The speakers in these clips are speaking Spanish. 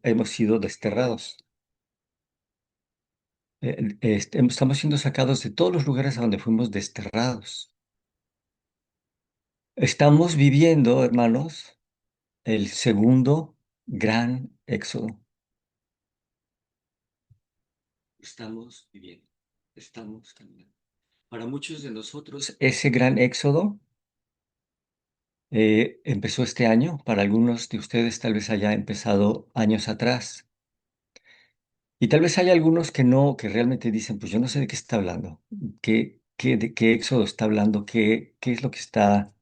hemos sido desterrados. Estamos siendo sacados de todos los lugares a donde fuimos desterrados. Estamos viviendo, hermanos, el segundo gran éxodo. Estamos viviendo, estamos caminando. Para muchos de nosotros, ese gran éxodo empezó este año. Para algunos de ustedes tal vez haya empezado años atrás. Y tal vez haya algunos que no, que realmente dicen, pues yo no sé de qué está hablando, de qué éxodo está hablando, qué es lo que está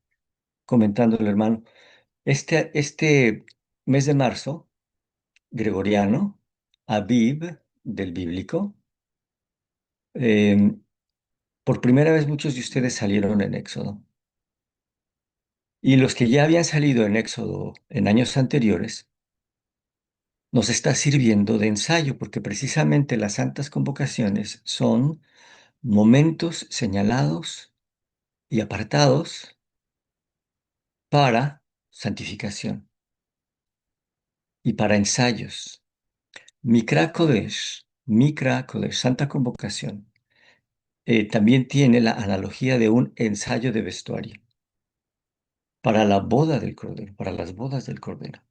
comentando el hermano. Este mes de marzo, gregoriano, Aviv, del bíblico, em, por primera vez muchos de ustedes salieron en Éxodo. Y los que ya habían salido en Éxodo en años anteriores, nos está sirviendo de ensayo, porque precisamente las santas convocaciones son momentos señalados y apartados para santificación y para ensayos. Mikra Kodesh, Santa Convocación, también tiene la analogía de un ensayo de vestuario para la boda del Cordero, para las bodas del Cordero.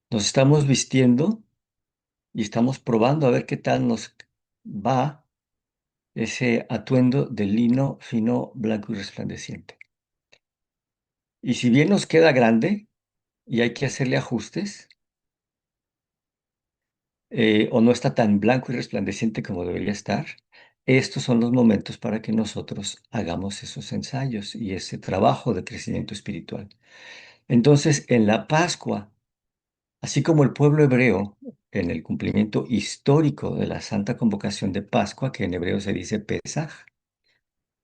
Nos estamos vistiendo y estamos probando a ver qué tal nos va ese atuendo de lino fino, blanco y resplandeciente. Y si bien nos queda grande y hay que hacerle ajustes, o no está tan blanco y resplandeciente como debería estar, estos son los momentos para que nosotros hagamos esos ensayos y ese trabajo de crecimiento espiritual. Entonces, en la Pascua, así como el pueblo hebreo, en el cumplimiento histórico de la Santa Convocación de Pascua, que en hebreo se dice Pesaj,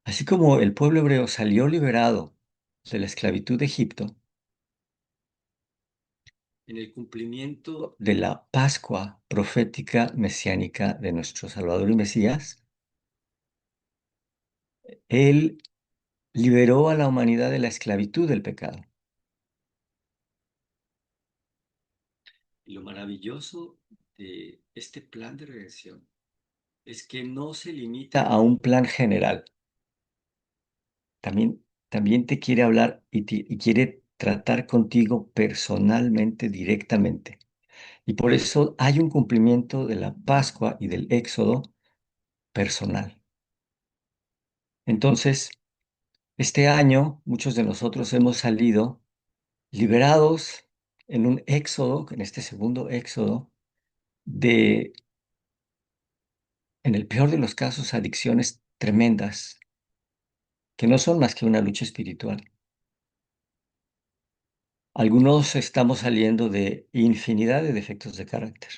así como el pueblo hebreo salió liberado de la esclavitud de Egipto, en el cumplimiento de la Pascua profética mesiánica de nuestro Salvador y Mesías, Él liberó a la humanidad de la esclavitud del pecado. Y lo maravilloso de este plan de redención es que no se limita a un plan general. También te quiere hablar y quiere tratar contigo personalmente, directamente. Y por eso hay un cumplimiento de la Pascua y del Éxodo personal. Entonces, este año muchos de nosotros hemos salido liberados en un éxodo, en este segundo éxodo, de, en el peor de los casos, adicciones tremendas, que no son más que una lucha espiritual. Algunos estamos saliendo de infinidad de defectos de carácter,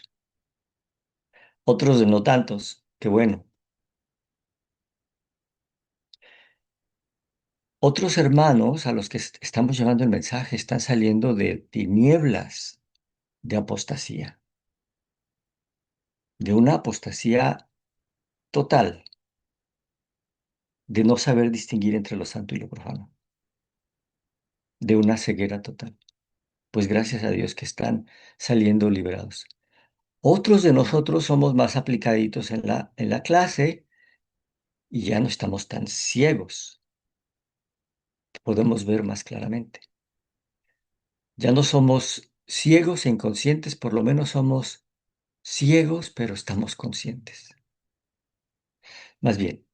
otros de no tantos, que bueno. Otros hermanos a los que estamos llevando el mensaje están saliendo de tinieblas de apostasía, de una apostasía total, de no saber distinguir entre lo santo y lo profano, de una ceguera total. Pues gracias a Dios que están saliendo liberados. Otros de nosotros somos más aplicaditos en la clase y ya no estamos tan ciegos, podemos ver más claramente. Ya no somos ciegos e inconscientes, por lo menos somos ciegos, pero estamos conscientes. Más bien,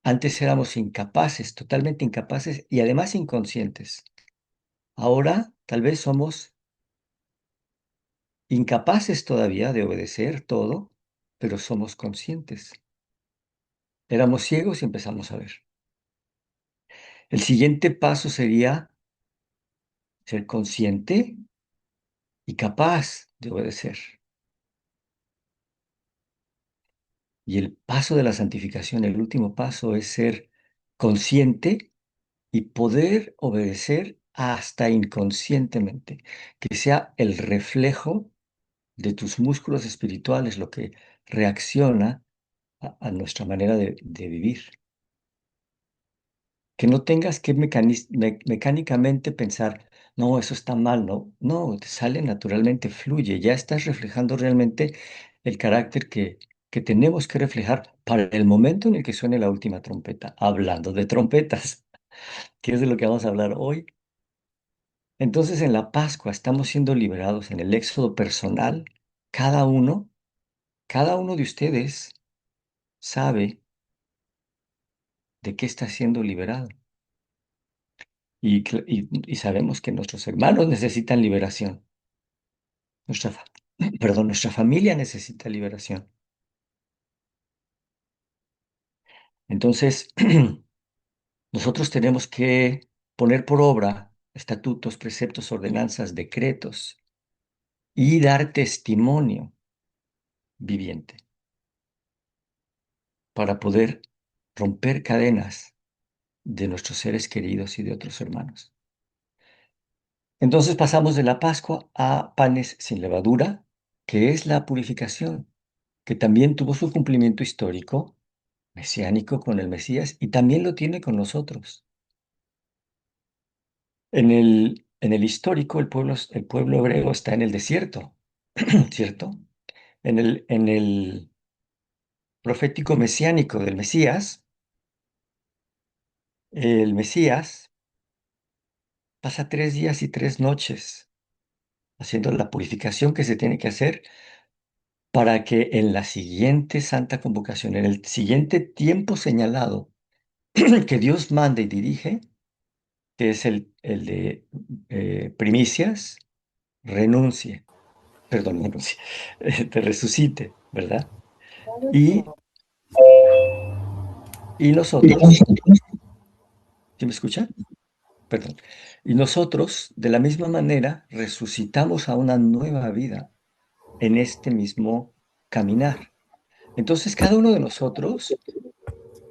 antes éramos incapaces, totalmente incapaces y además inconscientes. Ahora tal vez somos incapaces todavía de obedecer todo, pero somos conscientes. Éramos ciegos y empezamos a ver. El siguiente paso sería ser consciente y capaz de obedecer. Y el paso de la santificación, el último paso, es ser consciente y poder obedecer hasta inconscientemente, que sea el reflejo de tus músculos espirituales lo que reacciona a nuestra manera de vivir. Que no tengas que mecánicamente pensar, no, eso está mal, no, no, te sale naturalmente, fluye, ya estás reflejando realmente el carácter que tenemos que reflejar para el momento en el que suene la última trompeta, hablando de trompetas, que es de lo que vamos a hablar hoy. Entonces, en la Pascua estamos siendo liberados en el éxodo personal, cada uno, cada uno de ustedes sabe de qué está siendo liberado. Y sabemos que nuestros hermanos necesitan liberación. Perdón, nuestra familia necesita liberación. Entonces, nosotros tenemos que poner por obra estatutos, preceptos, ordenanzas, decretos y dar testimonio viviente para poder romper cadenas de nuestros seres queridos y de otros hermanos. Entonces pasamos de la Pascua a panes sin levadura, que es la purificación, que también tuvo su cumplimiento histórico, mesiánico con el Mesías, y también lo tiene con nosotros. En el histórico, el pueblo hebreo está en el desierto, ¿cierto? En el profético mesiánico del Mesías, el Mesías pasa 3 días y 3 noches haciendo la purificación que se tiene que hacer para que en la siguiente santa convocación, en el siguiente tiempo señalado que Dios manda y dirige, que es el de primicias, renuncie, perdón, no renuncie, te resucite, ¿verdad? Y, y nosotros, ¿sí me escuchan? Perdón. Y nosotros, de la misma manera, resucitamos a una nueva vida en este mismo caminar. Entonces, cada uno de nosotros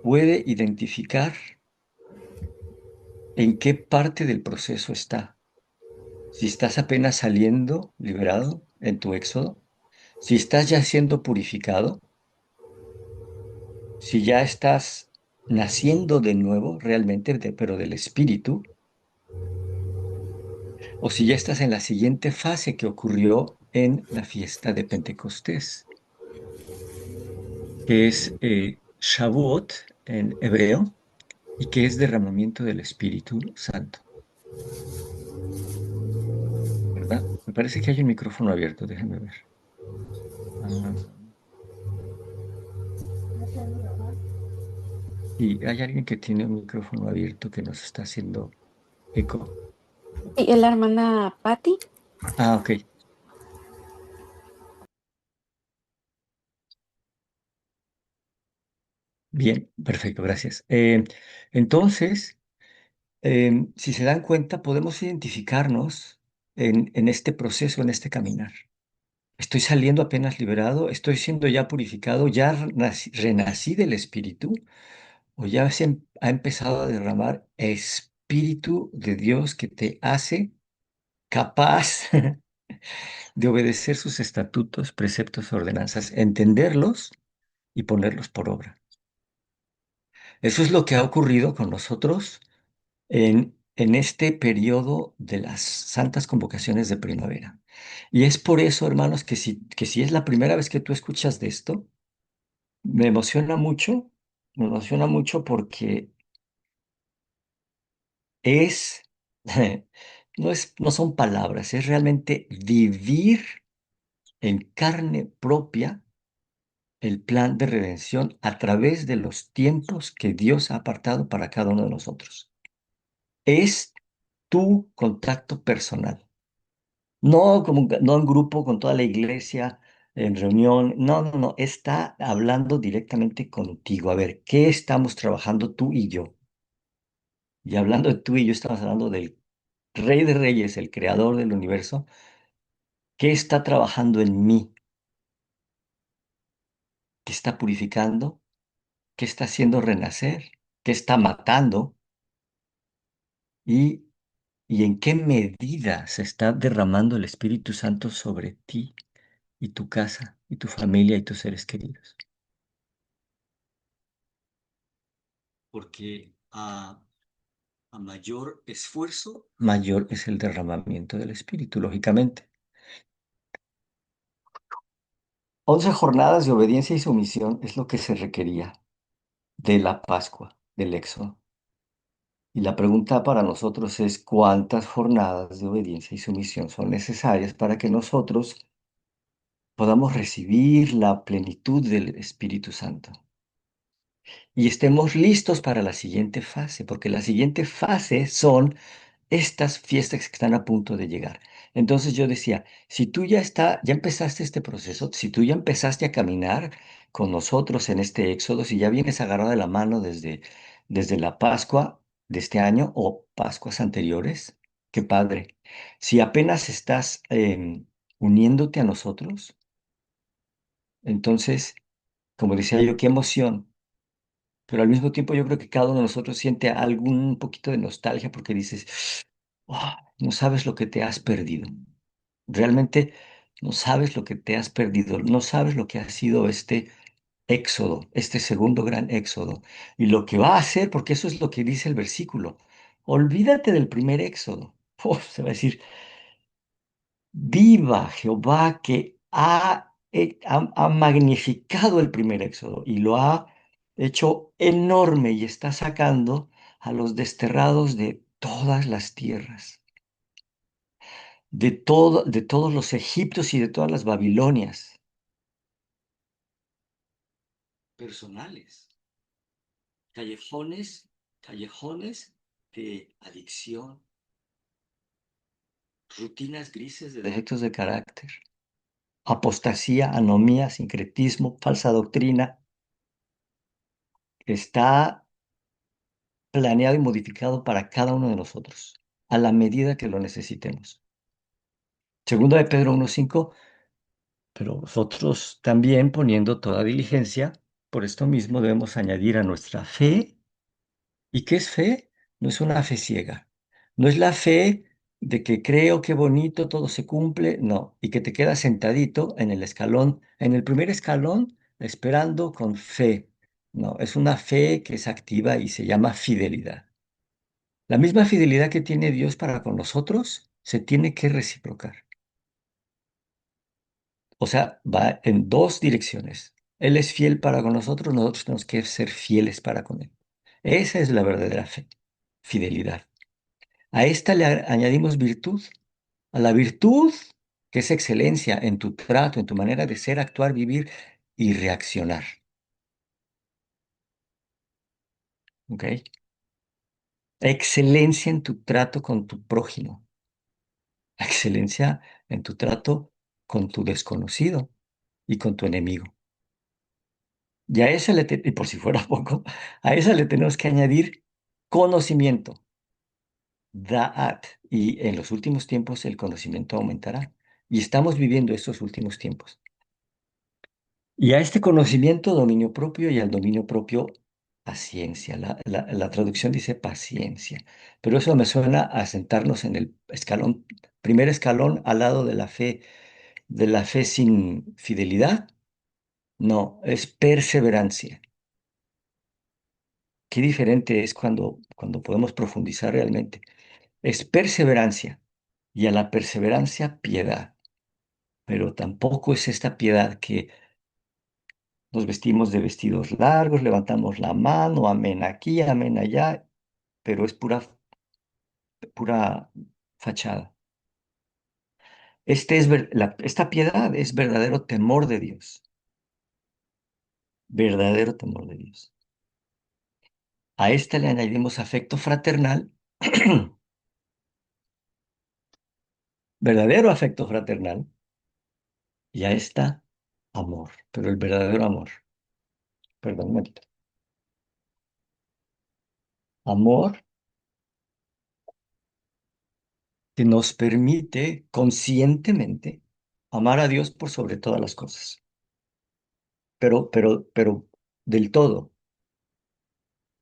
puede identificar en qué parte del proceso está. Si estás apenas saliendo liberado en tu éxodo, si estás ya siendo purificado, si ya estás naciendo de nuevo realmente, pero del espíritu, o si ya estás en la siguiente fase que ocurrió en la fiesta de Pentecostés, que es Shavuot en hebreo y que es derramamiento del Espíritu Santo, ¿verdad? Me parece que hay un micrófono abierto, déjame ver. Ah, y hay alguien que tiene un micrófono abierto que nos está haciendo eco. Sí, es la hermana Patty. Ah, ok. Bien, perfecto, gracias. Entonces, si se dan cuenta, podemos identificarnos en este proceso, en este caminar. Estoy saliendo apenas liberado, estoy siendo ya purificado, ya renací del Espíritu, o ya ha empezado a derramar Espíritu de Dios que te hace capaz de obedecer sus estatutos, preceptos, ordenanzas, entenderlos y ponerlos por obra. Eso es lo que ha ocurrido con nosotros en este periodo de las santas convocaciones de primavera. Y es por eso, hermanos, que si es la primera vez que tú escuchas de esto, me emociona mucho porque es, no son palabras, es realmente vivir en carne propia el plan de redención a través de los tiempos que Dios ha apartado para cada uno de nosotros. Es tu contacto personal. No, no en grupo con toda la iglesia, en reunión. No, no, no. Está hablando directamente contigo. A ver, ¿qué estamos trabajando tú y yo? Y hablando de tú y yo, estamos hablando del Rey de Reyes, el creador del universo. ¿Qué está trabajando en mí? ¿Qué está purificando? ¿Qué está haciendo renacer? ¿Qué está matando? ¿Y, y en qué medida se está derramando el Espíritu Santo sobre ti y tu casa y tu familia y tus seres queridos? Porque a mayor esfuerzo, mayor es el derramamiento del Espíritu, lógicamente. 11 jornadas de obediencia y sumisión es lo que se requería de la Pascua, del Éxodo. Y la pregunta para nosotros es, ¿cuántas jornadas de obediencia y sumisión son necesarias para que nosotros podamos recibir la plenitud del Espíritu Santo y estemos listos para la siguiente fase? Porque la siguiente fase son estas fiestas que están a punto de llegar. Entonces yo decía, si tú ya empezaste este proceso, si tú ya empezaste a caminar con nosotros en este éxodo, si ya vienes agarrado de la mano desde la Pascua de este año o Pascuas anteriores, qué padre. Si apenas estás uniéndote a nosotros, entonces, como decía yo, qué emoción. Pero al mismo tiempo yo creo que cada uno de nosotros siente algún poquito de nostalgia porque dices, "Oh, no sabes lo que te has perdido. Realmente no sabes lo que te has perdido. No sabes lo que ha sido este éxodo, este segundo gran éxodo. Y lo que va a hacer, porque eso es lo que dice el versículo. Olvídate del primer éxodo. Oh, se va a decir, viva Jehová que ha magnificado el primer éxodo y lo ha hecho enorme y está sacando a los desterrados de todas las tierras, de todos los egipcios y de todas las Babilonias personales, callejones de adicción, rutinas grises de defectos de carácter, apostasía, anomía, sincretismo, falsa doctrina. Está planeado y modificado para cada uno de nosotros, a la medida que lo necesitemos. Segunda de Pedro 1:5, pero nosotros también poniendo toda diligencia, por esto mismo debemos añadir a nuestra fe. ¿Y qué es fe? No es una fe ciega. No es la fe de que creo que bonito, todo se cumple, no. Y que te quedas sentadito en el escalón, en el primer escalón, esperando con fe. No, es una fe que es activa y se llama fidelidad. La misma fidelidad que tiene Dios para con nosotros se tiene que reciprocar. O sea, va en dos direcciones. Él es fiel para con nosotros tenemos que ser fieles para con Él. Esa es la verdadera fe, fidelidad. A esta le añadimos virtud. A la virtud, que es excelencia en tu trato, en tu manera de ser, actuar, vivir y reaccionar. ¿Ok? Excelencia en tu trato con tu prójimo. Excelencia en tu trato con tu desconocido y con tu enemigo. Y a esa y por si fuera poco, a esa le tenemos que añadir conocimiento, da'at. Y en los últimos tiempos el conocimiento aumentará. Y estamos viviendo estos últimos tiempos. Y a este conocimiento, dominio propio, y al dominio propio, paciencia. La traducción dice paciencia, pero eso me suena a sentarnos en el escalón, primer escalón al lado de la fe sin fidelidad. No, es perseverancia. Qué diferente es cuando podemos profundizar realmente. Es perseverancia y a la perseverancia piedad, pero tampoco es esta piedad que nos vestimos de vestidos largos, levantamos la mano, amén aquí, amén allá, pero es pura fachada. Esta piedad es verdadero temor de Dios, verdadero temor de Dios. A esta le añadimos afecto fraternal, verdadero afecto fraternal, y a esta amor, pero el verdadero amor, perdón, un momentito. Amor que nos permite conscientemente amar a Dios por sobre todas las cosas, pero del todo,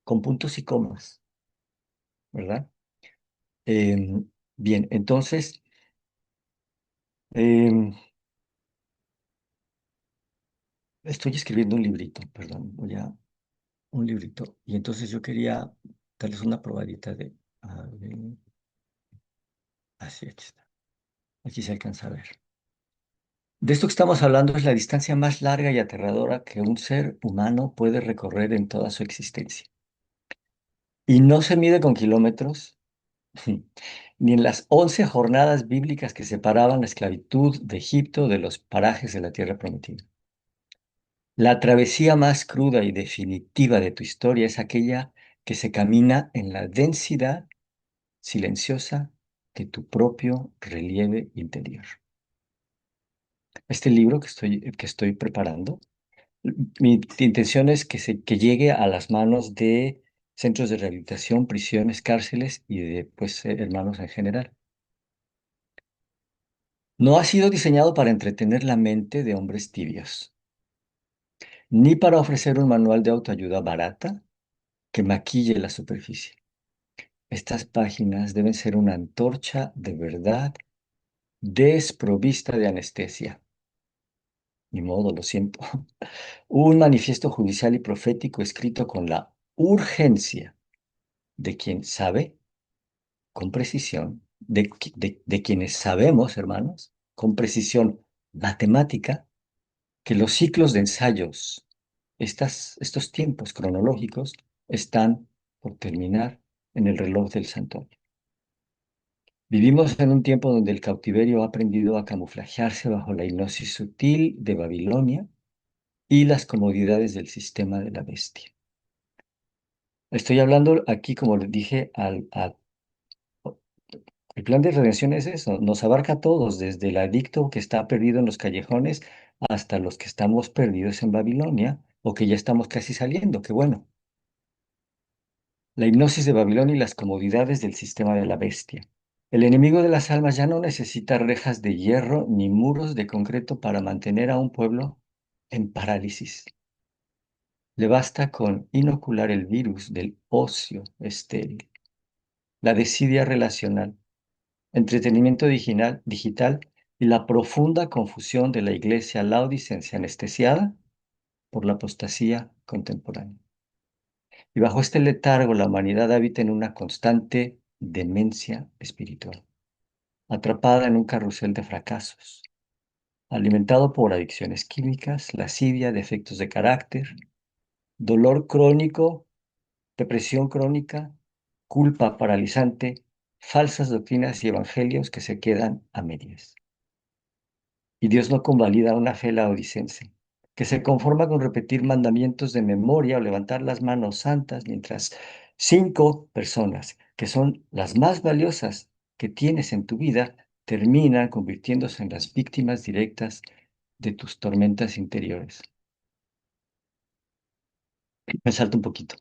con puntos y comas, ¿verdad? Bien, entonces, em, estoy escribiendo un librito, perdón, un librito, y entonces yo quería darles una probadita de A ver, así, aquí está. Aquí se alcanza a ver. De esto que estamos hablando es la distancia más larga y aterradora que un ser humano puede recorrer en toda su existencia. Y no se mide con kilómetros, ni en las 11 jornadas bíblicas que separaban la esclavitud de Egipto de los parajes de la tierra prometida. La travesía más cruda y definitiva de tu historia es aquella que se camina en la densidad silenciosa de tu propio relieve interior. Este libro que estoy preparando, mi intención es que llegue a las manos de centros de rehabilitación, prisiones, cárceles y de pues, hermanos en general. No ha sido diseñado para entretener la mente de hombres tibios, ni para ofrecer un manual de autoayuda barata que maquille la superficie. Estas páginas deben ser una antorcha de verdad desprovista de anestesia. Ni modo, lo siento. Un manifiesto judicial y profético escrito con la urgencia de quien sabe con precisión, de quienes sabemos, hermanos, con precisión matemática, que los ciclos de ensayos, estos tiempos cronológicos, están por terminar en el reloj del santuario. Vivimos en un tiempo donde el cautiverio ha aprendido a camuflajearse bajo la hipnosis sutil de Babilonia y las comodidades del sistema de la bestia. Estoy hablando aquí, como les dije, el plan de redención es eso, nos abarca a todos, desde el adicto que está perdido en los callejones hasta los que estamos perdidos en Babilonia o que ya estamos casi saliendo, qué bueno. La hipnosis de Babilonia y las comodidades del sistema de la bestia. El enemigo de las almas ya no necesita rejas de hierro ni muros de concreto para mantener a un pueblo en parálisis. Le basta con inocular el virus del ocio estéril, la desidia relacional, entretenimiento digital y la profunda confusión de la iglesia laodicense anestesiada por la apostasía contemporánea. Y bajo este letargo la humanidad habita en una constante demencia espiritual, atrapada en un carrusel de fracasos, alimentado por adicciones químicas, lascivia, defectos de carácter, dolor crónico, depresión crónica, culpa paralizante, falsas doctrinas y evangelios que se quedan a medias. Y Dios no convalida una fe laodicense, que se conforma con repetir mandamientos de memoria o levantar las manos santas mientras 5 personas, que son las más valiosas que tienes en tu vida, terminan convirtiéndose en las víctimas directas de tus tormentas interiores. Me salto un poquito.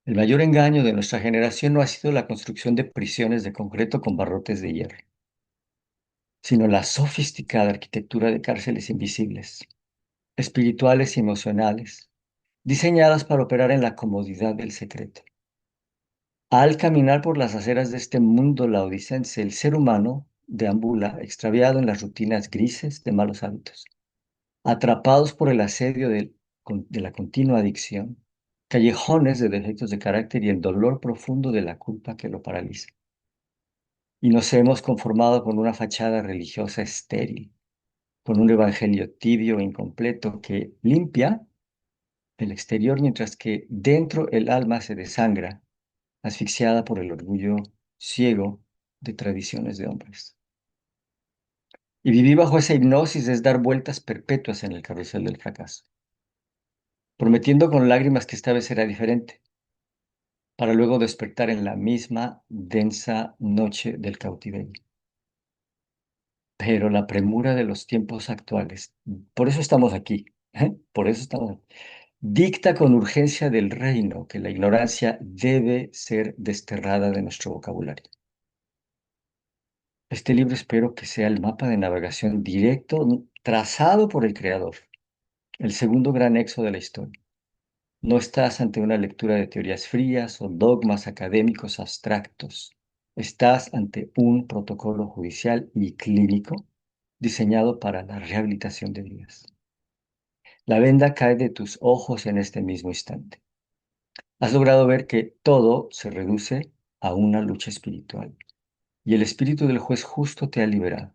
El mayor engaño de nuestra generación no ha sido la construcción de prisiones de concreto con barrotes de hierro, sino la sofisticada arquitectura de cárceles invisibles, espirituales y emocionales, diseñadas para operar en la comodidad del secreto. Al caminar por las aceras de este mundo laodicense, el ser humano deambula extraviado en las rutinas grises de malos hábitos, atrapados por el asedio de la continua adicción, callejones de defectos de carácter y el dolor profundo de la culpa que lo paraliza. Y nos hemos conformado con una fachada religiosa estéril, con un evangelio tibio e incompleto que limpia el exterior mientras que dentro el alma se desangra, asfixiada por el orgullo ciego de tradiciones de hombres. Y vivir bajo esa hipnosis es dar vueltas perpetuas en el carrusel del fracaso, prometiendo con lágrimas que esta vez será diferente, para luego despertar en la misma densa noche del cautiverio. Pero la premura de los tiempos actuales, por eso estamos aquí, por eso estamos aquí, dicta con urgencia del reino que la ignorancia debe ser desterrada de nuestro vocabulario. Este libro espero que sea el mapa de navegación directo trazado por el Creador, el segundo gran éxodo de la historia. No estás ante una lectura de teorías frías o dogmas académicos abstractos. Estás ante un protocolo judicial y clínico diseñado para la rehabilitación de vidas. La venda cae de tus ojos en este mismo instante. has logrado ver que todo se reduce a una lucha espiritual. Y el espíritu del juez justo te ha liberado,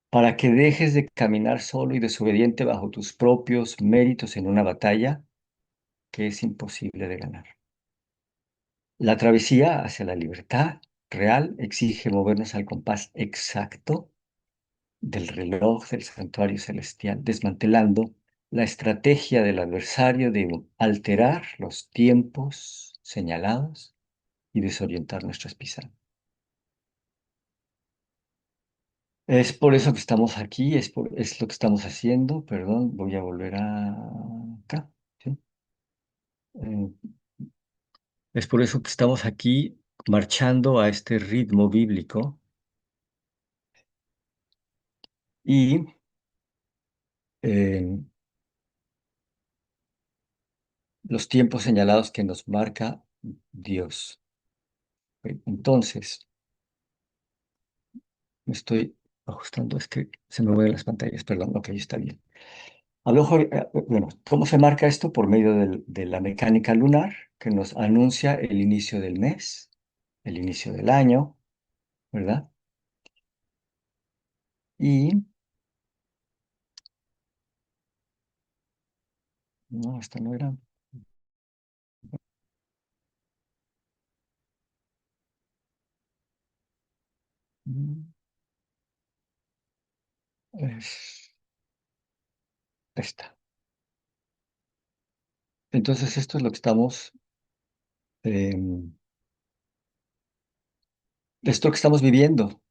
para que dejes de caminar solo y desobediente bajo tus propios méritos en una batalla que es imposible de ganar. La travesía hacia la libertad real exige movernos al compás exacto del reloj del santuario celestial, desmantelando la estrategia del adversario de alterar los tiempos señalados y desorientar nuestras pisadas. Es por eso que estamos aquí, es lo que estamos haciendo. Perdón, voy a volver acá. ¿Sí? Eh, es por eso que estamos aquí marchando a este ritmo bíblico y eh, los tiempos señalados que nos marca Dios. Ok, entonces, me estoy ajustando, es que se me mueven las pantallas, perdón, ok, está bien. Bueno, ¿cómo se marca esto? Por medio de la mecánica lunar, que nos anuncia el inicio del mes, el inicio del año, ¿verdad? Y, no, esta no era. mm, Es esta. Entonces, esto es lo que em, esto que estamos viviendo.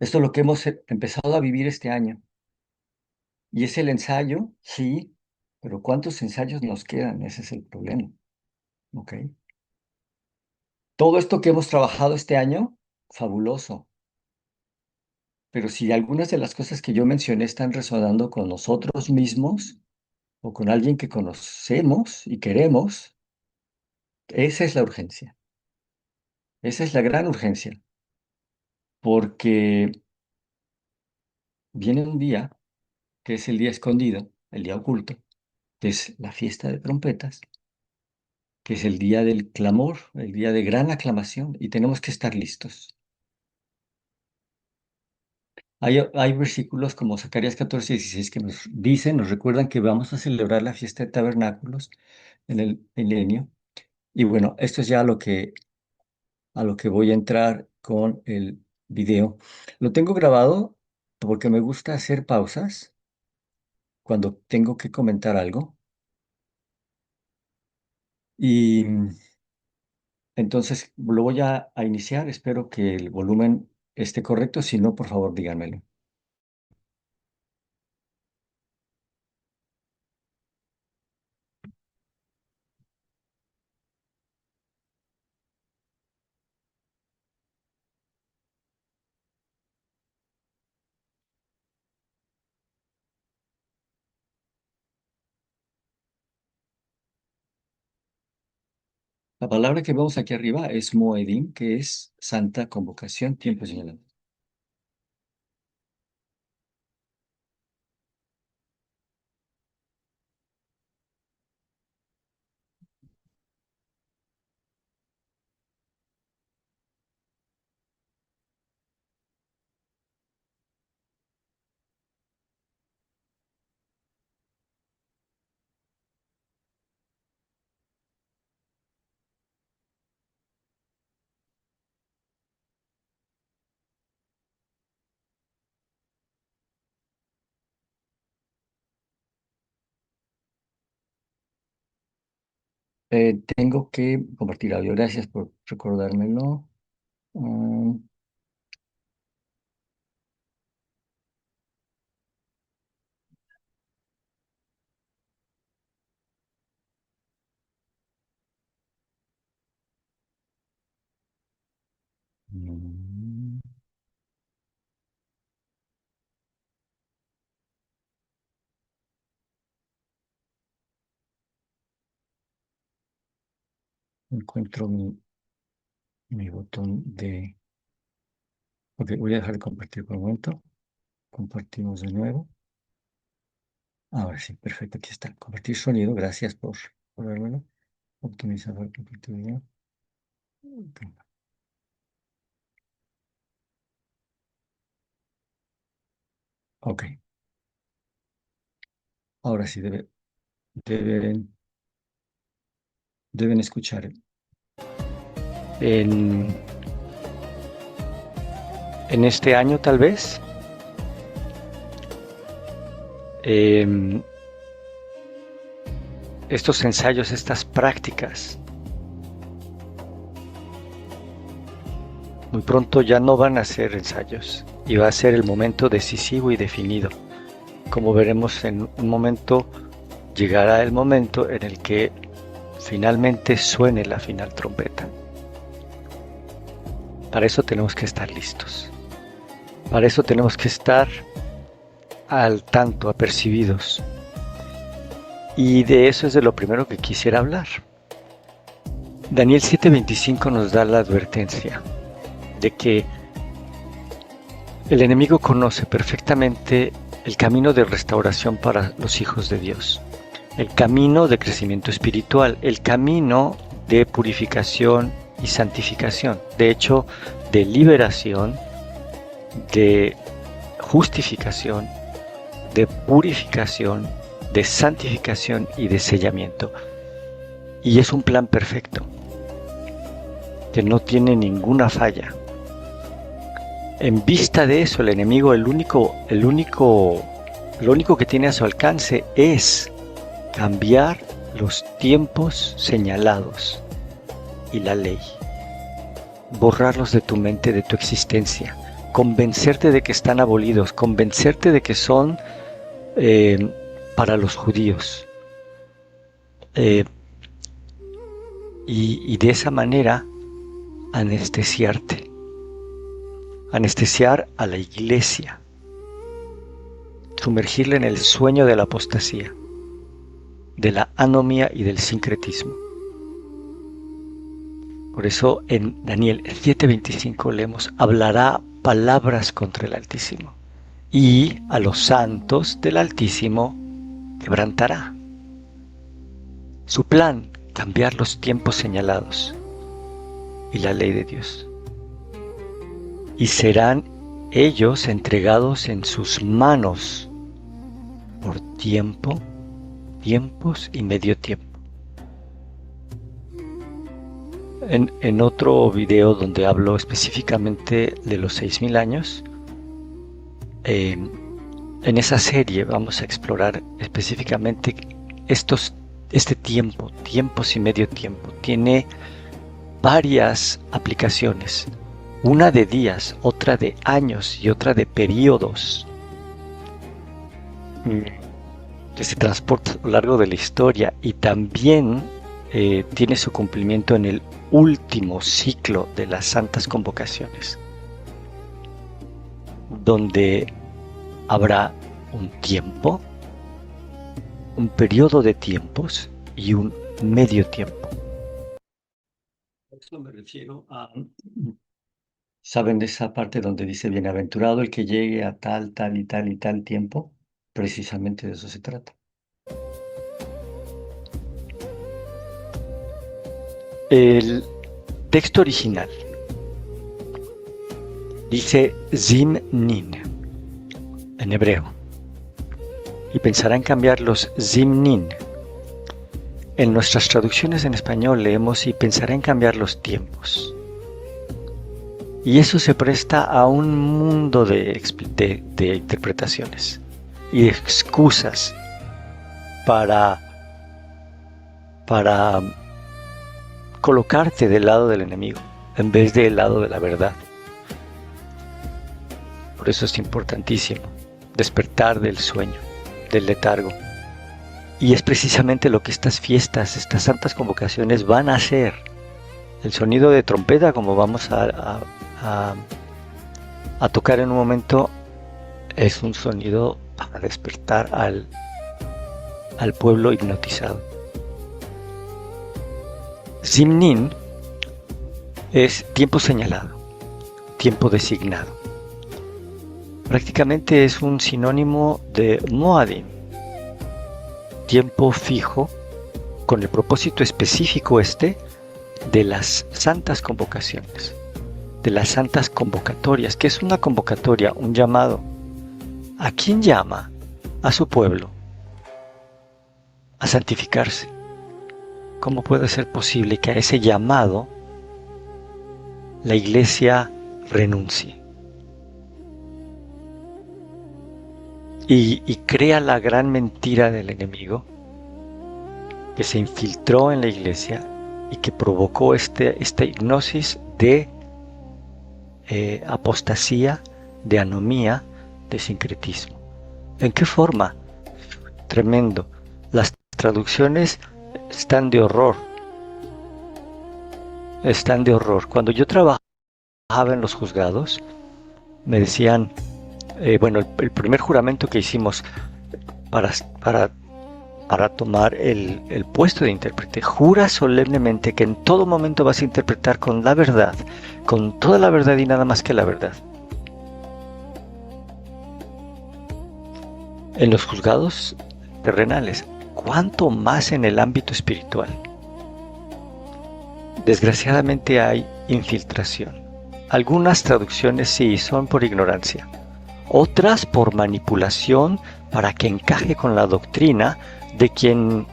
Esto es lo que hemos empezado a vivir este año. Y es el ensayo, sí, pero ¿cuántos ensayos nos quedan? Ese es el problema, ¿ok? Todo esto que hemos trabajado este año, fabuloso. Pero si algunas de las cosas que yo mencioné están resonando con nosotros mismos o con alguien que conocemos y queremos, esa es la urgencia. Esa es la gran urgencia, porque viene un día que es el día escondido, el día oculto, que es la fiesta de trompetas, que es el día del clamor, el día de gran aclamación, y tenemos que estar listos. Hay versículos como Zacarías 14:16 que nos dicen, nos recuerdan que vamos a celebrar la fiesta de tabernáculos en el milenio. Y bueno, esto es ya a lo que voy a entrar con el video. Lo tengo grabado porque me gusta hacer pausas cuando tengo que comentar algo. Y entonces lo voy a iniciar. Espero que el volumen esté correcto. Si no, por favor, díganmelo. La palabra que vemos aquí arriba es Moedim, que es Santa Convocación, tiempo señalado. Tengo que compartir audio. Gracias por recordármelo. Mm, mm, encuentro mi botón de... Ok, voy a dejar de compartir por un momento. Compartimos de nuevo. Ahora sí, perfecto, aquí está. Compartir sonido, gracias por dármelo. Optimizador de productividad. Ok. Ok. Ahora sí deben, deben escuchar. En este año, tal vez, estos ensayos, estas prácticas, muy pronto ya no van a ser ensayos y va a ser el momento decisivo y definido. Como veremos en un momento, llegará el momento en el que finalmente suene la final trompeta. Para eso tenemos que estar listos. Para eso tenemos que estar al tanto, apercibidos. Y de eso es de lo primero que quisiera hablar. Daniel 7:25 nos da la advertencia de que el enemigo conoce perfectamente el camino de restauración para los hijos de Dios, el camino de crecimiento espiritual, el camino de purificación y santificación, de hecho, de liberación, de justificación, de purificación, de santificación y de sellamiento. Y es un plan perfecto, que no tiene ninguna falla. En vista de eso, el enemigo, lo único que tiene a su alcance es cambiar los tiempos señalados y la ley, borrarlos de tu mente, de tu existencia, convencerte de que están abolidos, convencerte de que son para los judíos, y de esa manera anestesiar a la iglesia, sumergirla en el sueño de la apostasía, de la anomía y del sincretismo. Por eso en Daniel 7:25 leemos: hablará palabras contra el Altísimo, y a los santos del Altísimo quebrantará. Su plan: cambiar los tiempos señalados y la ley de Dios. Y serán ellos entregados en sus manos por tiempos y medio tiempo. En otro video donde hablo específicamente de los 6,000 años, en esa serie vamos a explorar específicamente este tiempos y medio tiempo. Tiene varias aplicaciones, una de días, otra de años y otra de periodos, que se transporta a lo largo de la historia, y también tiene su cumplimiento en el último ciclo de las santas convocaciones, donde habrá un tiempo, un periodo de tiempos y un medio tiempo. A esto me refiero a... ¿Saben de esa parte donde dice bienaventurado el que llegue a tal, tal y tal y tal tiempo? Precisamente de eso se trata. El texto original dice Zimnin en hebreo, y pensarán cambiar los Zimnin. En nuestras traducciones en español leemos y pensará en cambiar los tiempos. Y eso se presta a un mundo de interpretaciones y de excusas para colocarte del lado del enemigo en vez del lado de la verdad. Por eso es importantísimo despertar del sueño, del letargo. Y es precisamente lo que estas fiestas, estas santas convocaciones van a hacer. El sonido de trompeta, como vamos a tocar en un momento, es un sonido para despertar al pueblo hipnotizado. Zimnin es tiempo señalado, tiempo designado. Prácticamente es un sinónimo de Moadim, tiempo fijo, con el propósito específico de las santas convocaciones, de las santas convocatorias. ¿Qué es una convocatoria? Un llamado. ¿A quién llama? A su pueblo a santificarse. ¿Cómo puede ser posible que a ese llamado la Iglesia renuncie y crea la gran mentira del enemigo que se infiltró en la Iglesia y que provocó esta hipnosis de apostasía, de anomía, de sincretismo? ¿En qué forma? Tremendo. Las traducciones están de horror. Están de horror. Cuando yo trabajaba en los juzgados, me decían, bueno, el primer juramento que hicimos para tomar el puesto de intérprete, jura solemnemente que en todo momento vas a interpretar con la verdad, con toda la verdad y nada más que la verdad. En los juzgados terrenales, ¿cuánto más en el ámbito espiritual? Desgraciadamente hay infiltración. Algunas traducciones sí son por ignorancia, otras por manipulación para que encaje con la doctrina de quien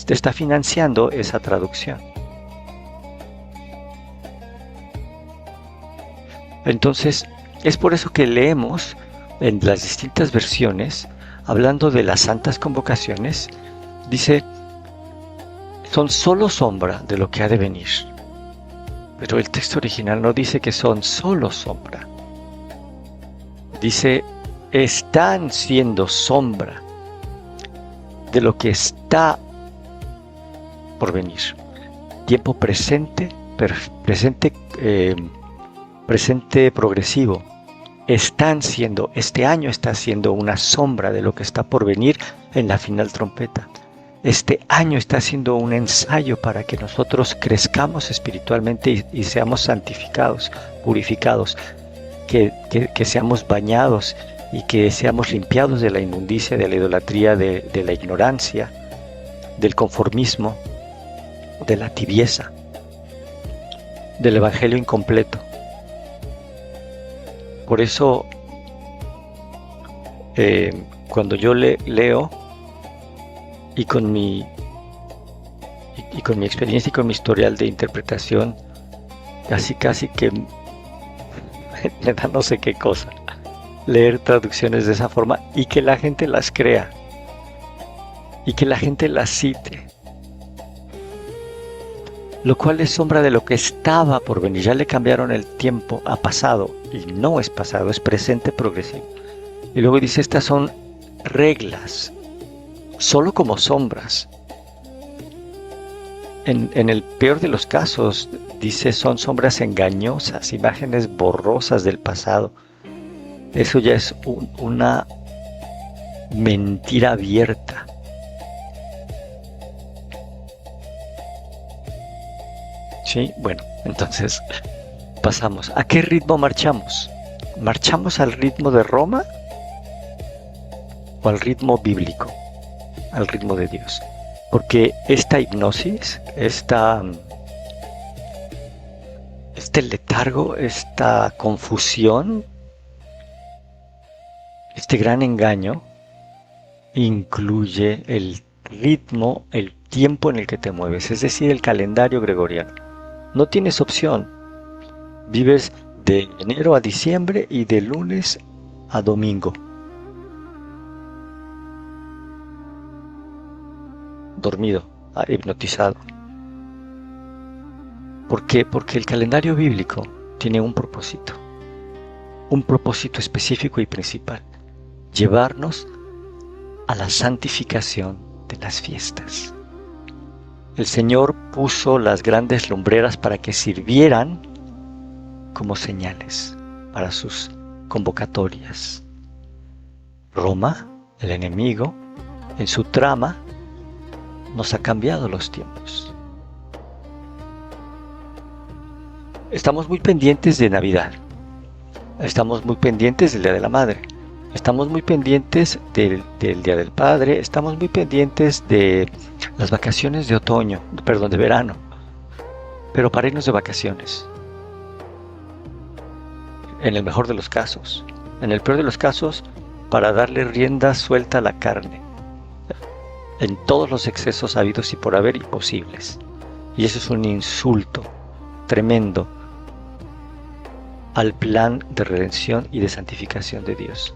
está financiando esa traducción. Entonces, es por eso que leemos en las distintas versiones, hablando de las santas convocaciones, dice, son solo sombra de lo que ha de venir. Pero el texto original no dice que son solo sombra. Dice, están siendo sombra de lo que está por venir. Tiempo presente, presente progresivo. Este año está siendo una sombra de lo que está por venir en la final trompeta. Este año está siendo un ensayo para que nosotros crezcamos espiritualmente y seamos santificados, purificados, que seamos bañados y que seamos limpiados de la inmundicia, de la idolatría, de la ignorancia, del conformismo, de la tibieza, del evangelio incompleto. Por eso, cuando yo leo y con mi experiencia y con mi historial de interpretación, casi que me da no sé qué cosa leer traducciones de esa forma y que la gente las crea y que la gente las cite, lo cual es sombra de lo que estaba por venir. Ya le cambiaron el tiempo a pasado y no es pasado, es presente progresivo. Y luego dice, estas son reglas, solo como sombras. En el peor de los casos, dice, son sombras engañosas, imágenes borrosas del pasado. Eso ya es una mentira abierta. Sí, bueno, entonces pasamos. ¿A qué ritmo marchamos? ¿Marchamos al ritmo de Roma o al ritmo bíblico? Al ritmo de Dios. Porque esta hipnosis, este letargo, esta confusión, este gran engaño, incluye el ritmo, el tiempo en el que te mueves, es decir, el calendario gregoriano. No tienes opción. Vives de enero a diciembre y de lunes a domingo. Dormido, hipnotizado. ¿Por qué? Porque el calendario bíblico tiene un propósito específico y principal: llevarnos a la santificación de las fiestas. El Señor puso las grandes lumbreras para que sirvieran como señales para sus convocatorias. Roma, el enemigo, en su trama, nos ha cambiado los tiempos. Estamos muy pendientes de Navidad. Estamos muy pendientes del Día de la Madre. Estamos muy pendientes del Día del Padre, estamos muy pendientes de las vacaciones de otoño, perdón, de verano, pero para irnos de vacaciones, en el mejor de los casos. En el peor de los casos, para darle rienda suelta a la carne, en todos los excesos habidos y por haber y posibles. Y eso es un insulto tremendo al plan de redención y de santificación de Dios.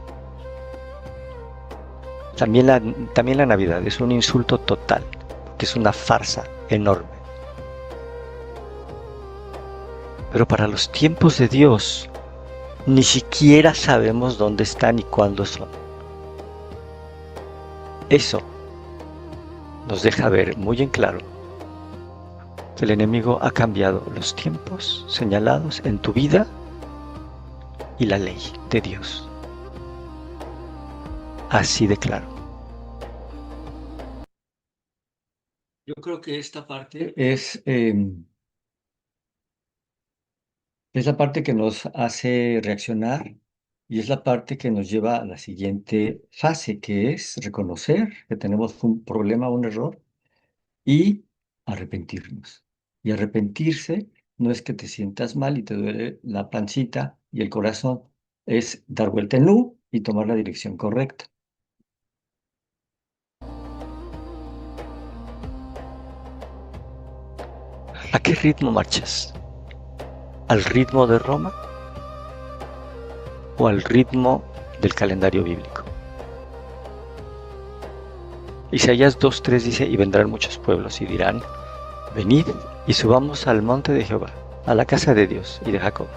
También la Navidad es un insulto total, que es una farsa enorme. Pero para los tiempos de Dios, ni siquiera sabemos dónde están y cuándo son. Eso nos deja ver muy en claro que el enemigo ha cambiado los tiempos señalados en tu vida y la ley de Dios. Así de claro. Yo creo que esta parte es la parte que nos hace reaccionar y es la parte que nos lleva a la siguiente fase, que es reconocer que tenemos un problema, un error y arrepentirnos. Y arrepentirse no es que te sientas mal y te duele la pancita y el corazón, es dar vuelta en U y tomar la dirección correcta. ¿A qué ritmo marchas? ¿Al ritmo de Roma o al ritmo del calendario bíblico? Isaías 2:3 dice, y vendrán muchos pueblos y dirán, venid y subamos al monte de Jehová, a la casa de Dios y de Jacob.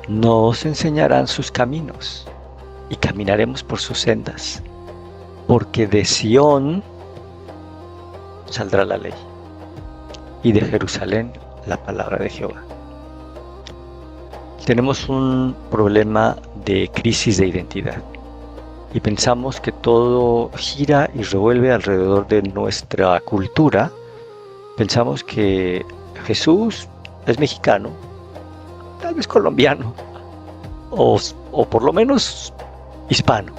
Nos enseñarán sus caminos y caminaremos por sus sendas, porque de Sión saldrá la ley y de Jerusalén la palabra de Jehová. Tenemos un problema de crisis de identidad y pensamos que todo gira y revuelve alrededor de nuestra cultura. Pensamos que Jesús es mexicano, tal vez colombiano, o por lo menos hispano,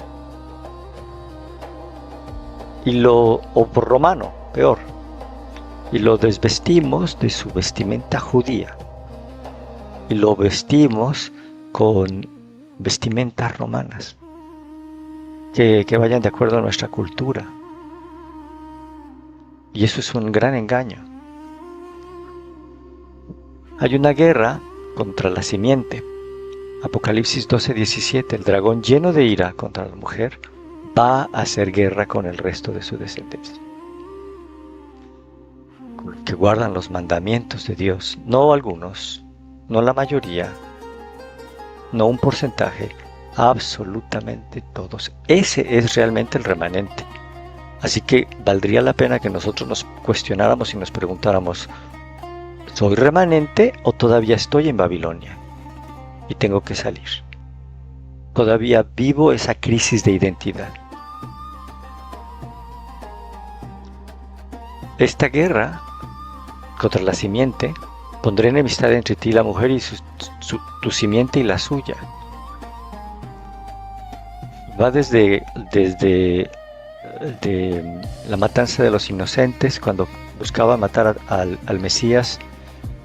o por romano, peor, y lo desvestimos de su vestimenta judía y lo vestimos con vestimentas romanas que vayan de acuerdo a nuestra cultura, y eso es un gran engaño. Hay una guerra contra la simiente. Apocalipsis 12:17, el dragón lleno de ira contra la mujer va a hacer guerra con el resto de su descendencia, que guardan los mandamientos de Dios, no algunos, no la mayoría, no un porcentaje, absolutamente todos. Ese es realmente el remanente. Así que valdría la pena que nosotros nos cuestionáramos y nos preguntáramos, ¿soy remanente o todavía estoy en Babilonia y tengo que salir? Todavía vivo esa crisis de identidad. Esta guerra contra la simiente, pondré enemistad entre ti y la mujer y tu simiente y la suya. Va desde la matanza de los inocentes, cuando buscaba matar al Mesías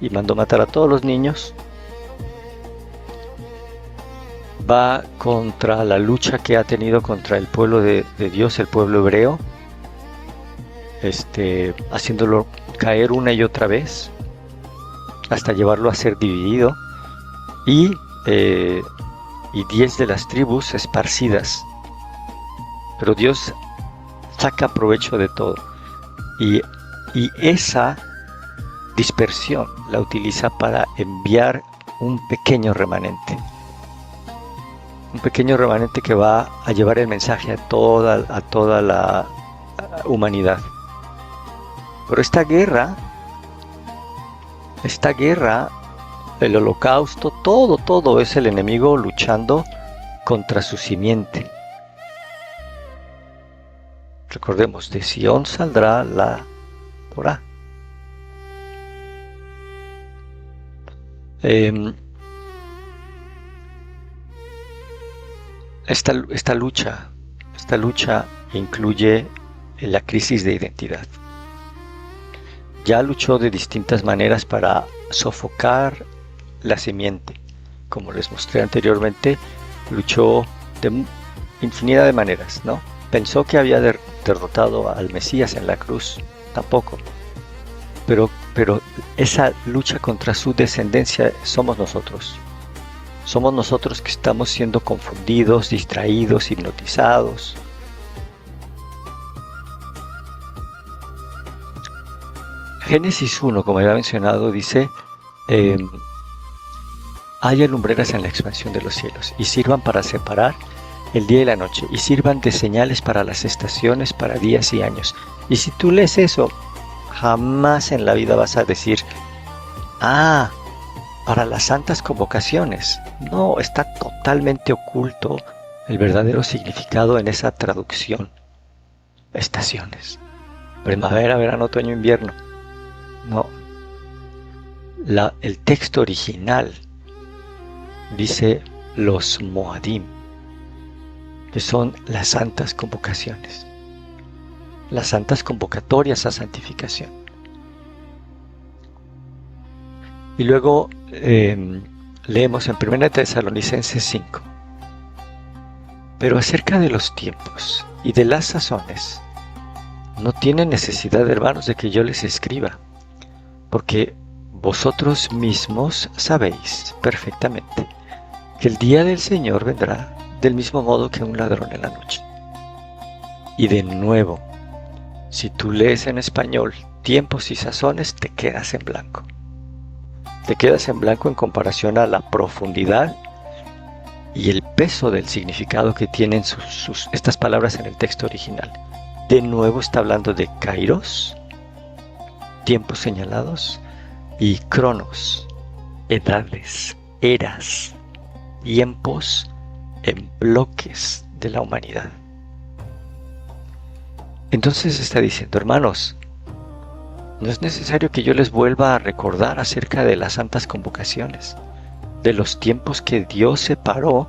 y mandó matar a todos los niños. Va contra la lucha que ha tenido contra el pueblo de Dios, el pueblo hebreo, haciéndolo caer una y otra vez hasta llevarlo a ser dividido, y 10 de las tribus esparcidas. Pero Dios saca provecho de todo, y esa dispersión la utiliza para enviar un pequeño remanente que va a llevar el mensaje a toda la humanidad. Pero esta guerra, el holocausto, todo es el enemigo luchando contra su simiente. Recordemos, de Sión saldrá la Torá. esta lucha incluye la crisis de identidad. Ya luchó de distintas maneras para sofocar la simiente. Como les mostré anteriormente, luchó de infinidad de maneras, ¿no? Pensó que había derrotado al Mesías en la cruz, tampoco. Pero esa lucha contra su descendencia somos nosotros. Somos nosotros que estamos siendo confundidos, distraídos, hipnotizados. Génesis 1, como ya mencionado, dice: haya lumbreras en la expansión de los cielos, y sirvan para separar el día y la noche, y sirvan de señales para las estaciones, para días y años. Y si tú lees eso, jamás en la vida vas a decir: para las santas convocaciones. No, está totalmente oculto el verdadero significado en esa traducción. Estaciones. Primavera, verano, otoño, invierno. No. El texto original dice los Moadim, que son las santas convocaciones, las santas convocatorias a santificación. Y luego leemos en 1 Tesalonicenses 5. Pero acerca de los tiempos y de las sazones, no tienen necesidad, hermanos, de que yo les escriba, porque vosotros mismos sabéis perfectamente que el día del Señor vendrá del mismo modo que un ladrón en la noche. Y de nuevo, si tú lees en español tiempos y sazones, te quedas en blanco. Te quedas en blanco en comparación a la profundidad y el peso del significado que tienen estas palabras en el texto original. De nuevo está hablando de kairos, tiempos señalados, y cronos, edades, eras, tiempos en bloques de la humanidad. Entonces está diciendo: hermanos, no es necesario que yo les vuelva a recordar acerca de las santas convocaciones, de los tiempos que Dios separó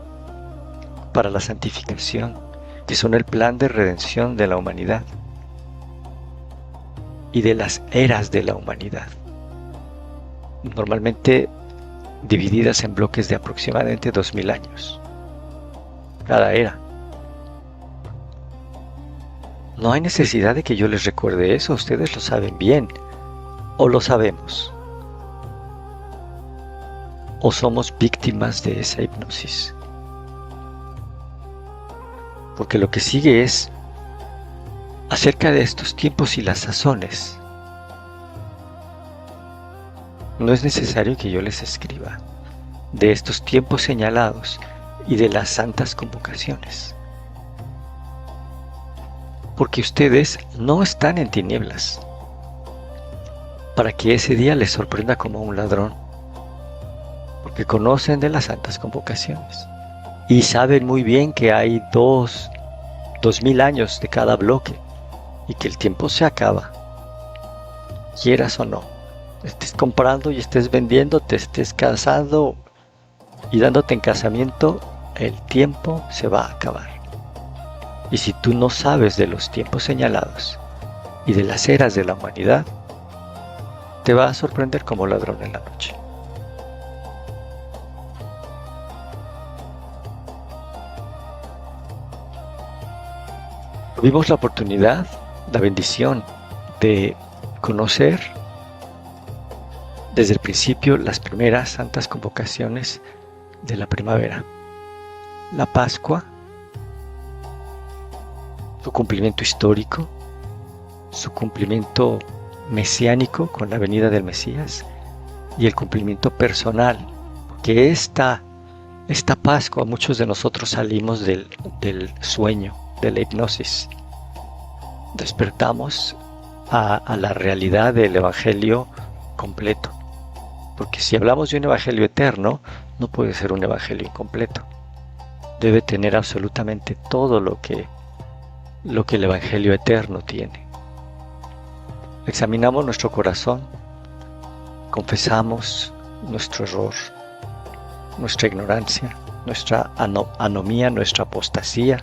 para la santificación, que son el plan de redención de la humanidad, y de las eras de la humanidad, normalmente divididas en bloques de aproximadamente 2000 años, cada era. No hay necesidad de que yo les recuerde eso, ustedes lo saben bien, o lo sabemos, o somos víctimas de esa hipnosis. Porque lo que sigue es: acerca de estos tiempos y las sazones, no es necesario que yo les escriba de estos tiempos señalados y de las santas convocaciones, porque ustedes no están en tinieblas, para que ese día les sorprenda como un ladrón, porque conocen de las santas convocaciones y saben muy bien que hay 2000 años de cada bloque y que el tiempo se acaba, quieras o no, estés comprando y estés vendiendo, te estés casando y dándote en casamiento, el tiempo se va a acabar. Y si tú no sabes de los tiempos señalados y de las eras de la humanidad, te va a sorprender como ladrón en la noche. Tuvimos la oportunidad, la bendición de conocer desde el principio las primeras santas convocaciones de la primavera. La Pascua, su cumplimiento histórico, su cumplimiento mesiánico con la venida del Mesías y el cumplimiento personal, porque esta Pascua muchos de nosotros salimos del sueño, de la hipnosis. Despertamos a la realidad del Evangelio completo, porque si hablamos de un Evangelio eterno, no puede ser un Evangelio incompleto. Debe tener absolutamente todo lo que el Evangelio eterno tiene. Examinamos nuestro corazón, confesamos nuestro error, nuestra ignorancia, nuestra anomía, nuestra apostasía.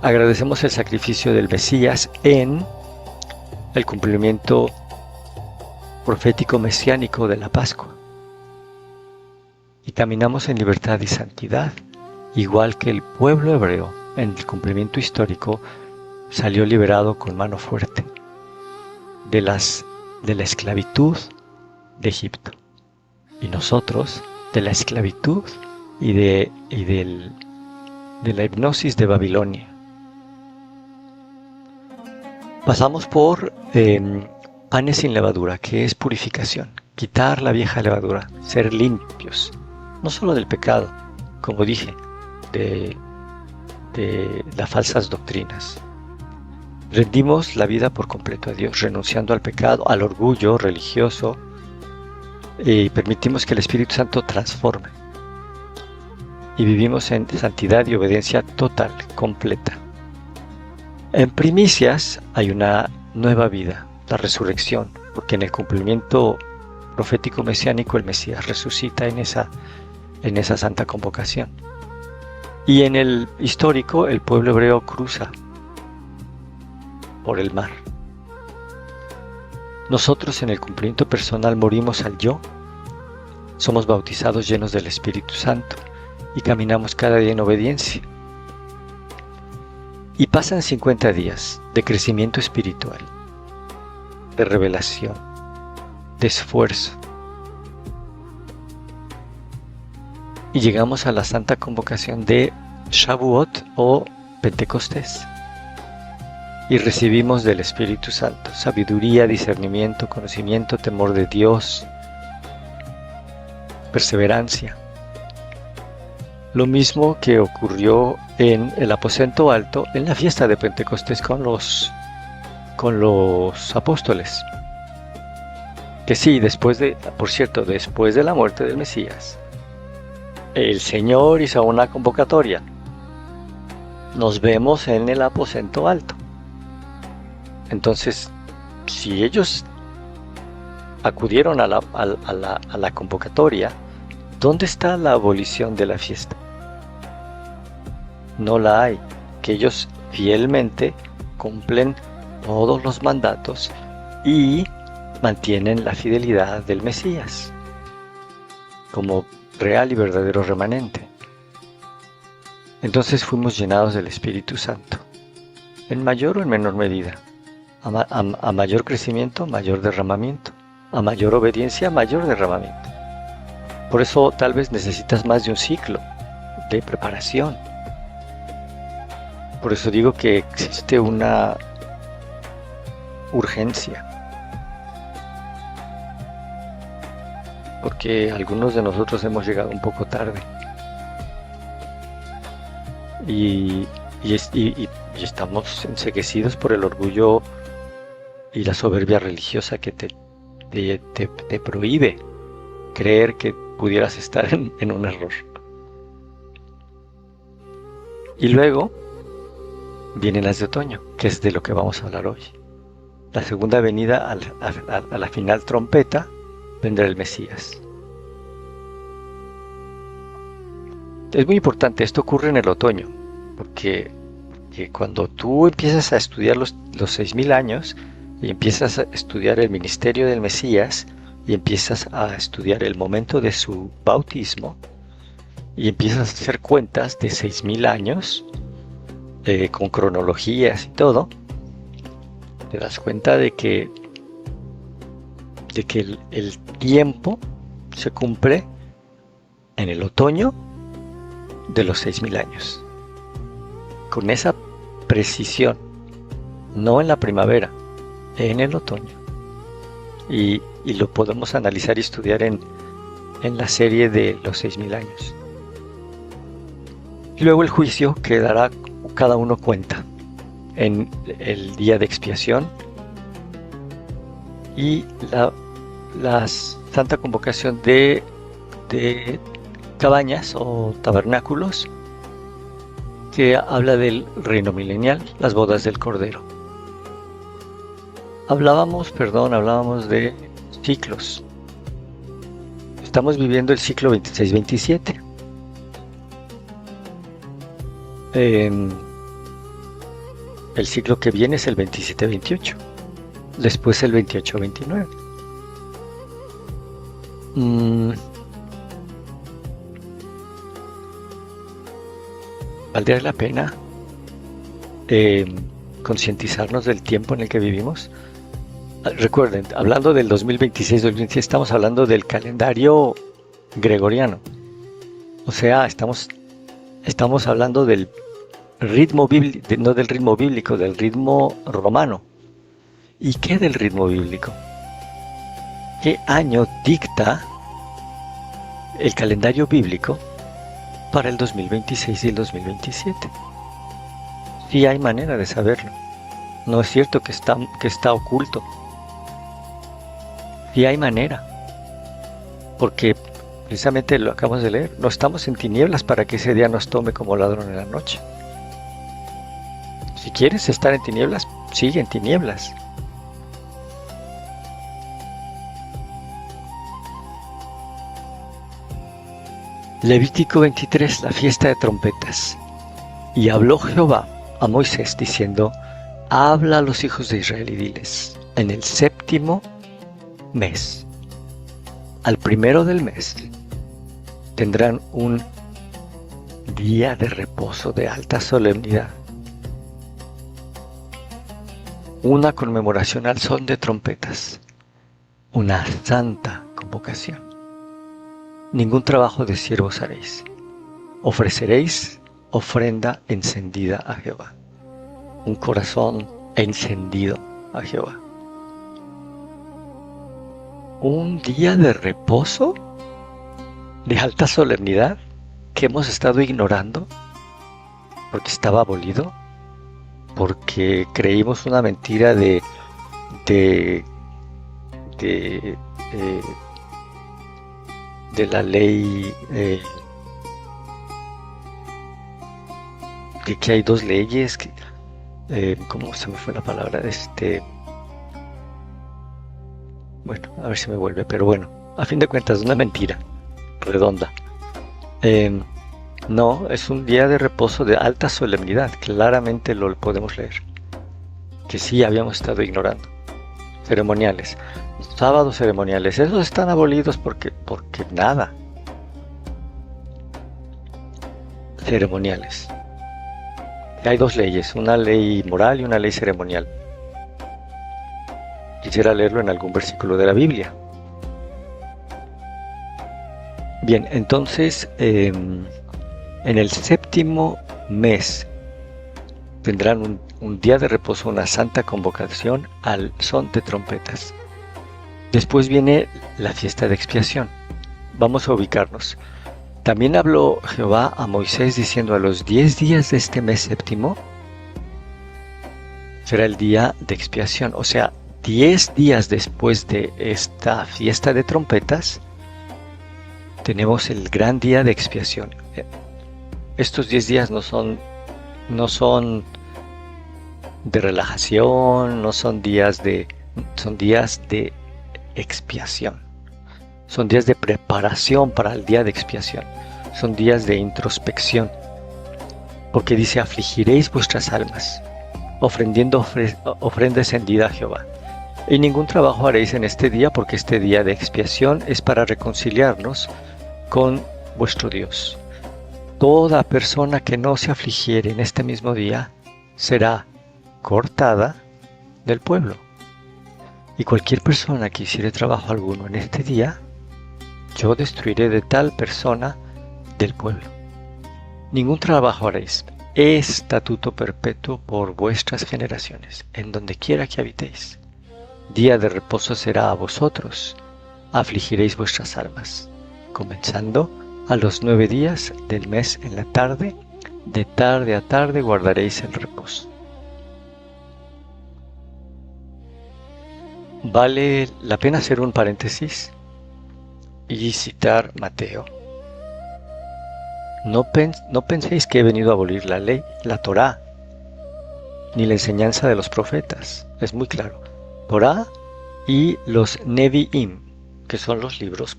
Agradecemos el sacrificio del Mesías en el cumplimiento profético mesiánico de la Pascua. Y caminamos en libertad y santidad, igual que el pueblo hebreo en el cumplimiento histórico salió liberado con mano fuerte de la esclavitud de Egipto. Y nosotros de la esclavitud y de la hipnosis de Babilonia. Pasamos por panes sin levadura, que es purificación, quitar la vieja levadura, ser limpios, no solo del pecado, como dije, de las falsas doctrinas. Rendimos la vida por completo a Dios, renunciando al pecado, al orgullo religioso, y permitimos que el Espíritu Santo transforme. Y vivimos en santidad y obediencia total, completa. En primicias hay una nueva vida, la resurrección, porque en el cumplimiento profético mesiánico el Mesías resucita en esa santa convocación. Y en el histórico el pueblo hebreo cruza por el mar. Nosotros en el cumplimiento personal morimos al yo, somos bautizados llenos del Espíritu Santo y caminamos cada día en obediencia. Y pasan 50 días de crecimiento espiritual, de revelación, de esfuerzo. Y llegamos a la santa convocación de Shavuot o Pentecostés. Y recibimos del Espíritu Santo sabiduría, discernimiento, conocimiento, temor de Dios, perseverancia. Lo mismo que ocurrió en el aposento alto en la fiesta de Pentecostés con los apóstoles. Que sí, después de la muerte del Mesías, el Señor hizo una convocatoria. Nos vemos en el aposento alto. Entonces, si ellos acudieron a la convocatoria, ¿dónde está la abolición de la fiesta? No la hay, que ellos fielmente cumplen todos los mandatos y mantienen la fidelidad del Mesías como real y verdadero remanente. Entonces fuimos llenados del Espíritu Santo, en mayor o en menor medida. A mayor crecimiento, mayor derramamiento. A mayor obediencia, mayor derramamiento. Por eso tal vez necesitas más de un ciclo de preparación. Por eso digo que existe una urgencia. Porque algunos de nosotros hemos llegado un poco tarde. Y estamos enceguecidos por el orgullo y la soberbia religiosa que te prohíbe creer que pudieras estar en un error. Y luego vienen las de otoño, que es de lo que vamos a hablar hoy. La segunda venida a la final trompeta vendrá el Mesías. Es muy importante, esto ocurre en el otoño, porque cuando tú empiezas a estudiar los 6.000 años y empiezas a estudiar el ministerio del Mesías y empiezas a estudiar el momento de su bautismo y empiezas a hacer cuentas de 6.000 años con cronologías y todo, te das cuenta de que el tiempo se cumple en el otoño de los 6.000 años. Con esa precisión, no en la primavera, en el otoño. Y lo podemos analizar y estudiar en la serie de los 6.000 años. Y luego el juicio que dará cada uno cuenta en el día de expiación y la santa convocación de cabañas o tabernáculos, que habla del reino milenial, las bodas del Cordero. Hablábamos de ciclos. estamos viviendo el ciclo 26-27. El ciclo que viene es el 27-28. Después el 28-29. ¿Valdría la pena concientizarnos del tiempo en el que vivimos? Recuerden, hablando del 2026-2027, estamos hablando del calendario gregoriano. O sea, estamos hablando del ritmo bíblico, no del ritmo bíblico, del ritmo romano. ¿Y qué del ritmo bíblico? ¿Qué año dicta el calendario bíblico para el 2026 y el 2027? Sí hay manera de saberlo. No es cierto que está oculto. Sí hay manera. Porque precisamente lo acabamos de leer. No estamos en tinieblas para que ese día nos tome como ladrón en la noche. Si quieres estar en tinieblas, sigue en tinieblas. Levítico 23, la fiesta de trompetas. Y habló Jehová a Moisés diciendo: habla a los hijos de Israel y diles: en el 7º mes, al 1 del mes, tendrán un día de reposo de alta solemnidad, una conmemoración al son de trompetas, una santa convocación. Ningún trabajo de siervos haréis. Ofreceréis ofrenda encendida a Jehová, un corazón encendido a Jehová. Un día de reposo, de alta solemnidad, que hemos estado ignorando porque estaba abolido, porque creímos una mentira de la ley, de que hay dos leyes, ¿cómo se me fue la palabra? Bueno, a ver si me vuelve, pero bueno, a fin de cuentas, una mentira redonda. No, es un día de reposo de alta solemnidad, claramente lo podemos leer, que sí habíamos estado ignorando. Ceremoniales, sábados ceremoniales, esos están abolidos porque nada. Ceremoniales. Hay dos leyes, una ley moral y una ley ceremonial. Quisiera leerlo en algún versículo de la Biblia. Bien, entonces, en el 7º mes tendrán un día de reposo, una santa convocación al son de trompetas. Después viene la fiesta de expiación. Vamos a ubicarnos. También habló Jehová a Moisés diciendo: a los 10 días de este mes 7º será el día de expiación. O sea, 10 días después de esta fiesta de trompetas, tenemos el gran día de expiación. Estos 10 días no son de relajación, son días de expiación. Son días de preparación para el día de expiación. Son días de introspección. Porque dice: afligiréis vuestras almas, ofrenda encendida a Jehová. Y ningún trabajo haréis en este día, porque este día de expiación es para reconciliarnos con vuestro Dios. Toda persona que no se afligiere en este mismo día será cortada del pueblo. Y cualquier persona que hiciere trabajo alguno en este día, yo destruiré de tal persona del pueblo. Ningún trabajo haréis, estatuto perpetuo por vuestras generaciones, en donde quiera que habitéis. Día de reposo será a vosotros, afligiréis vuestras almas, comenzando a los 9 días del mes en la tarde, de tarde a tarde guardaréis el reposo. Vale la pena hacer un paréntesis y citar Mateo. No penséis que he venido a abolir la ley, la Torá, ni la enseñanza de los profetas. Es muy claro. Torá y los Nevi'im, que son los libros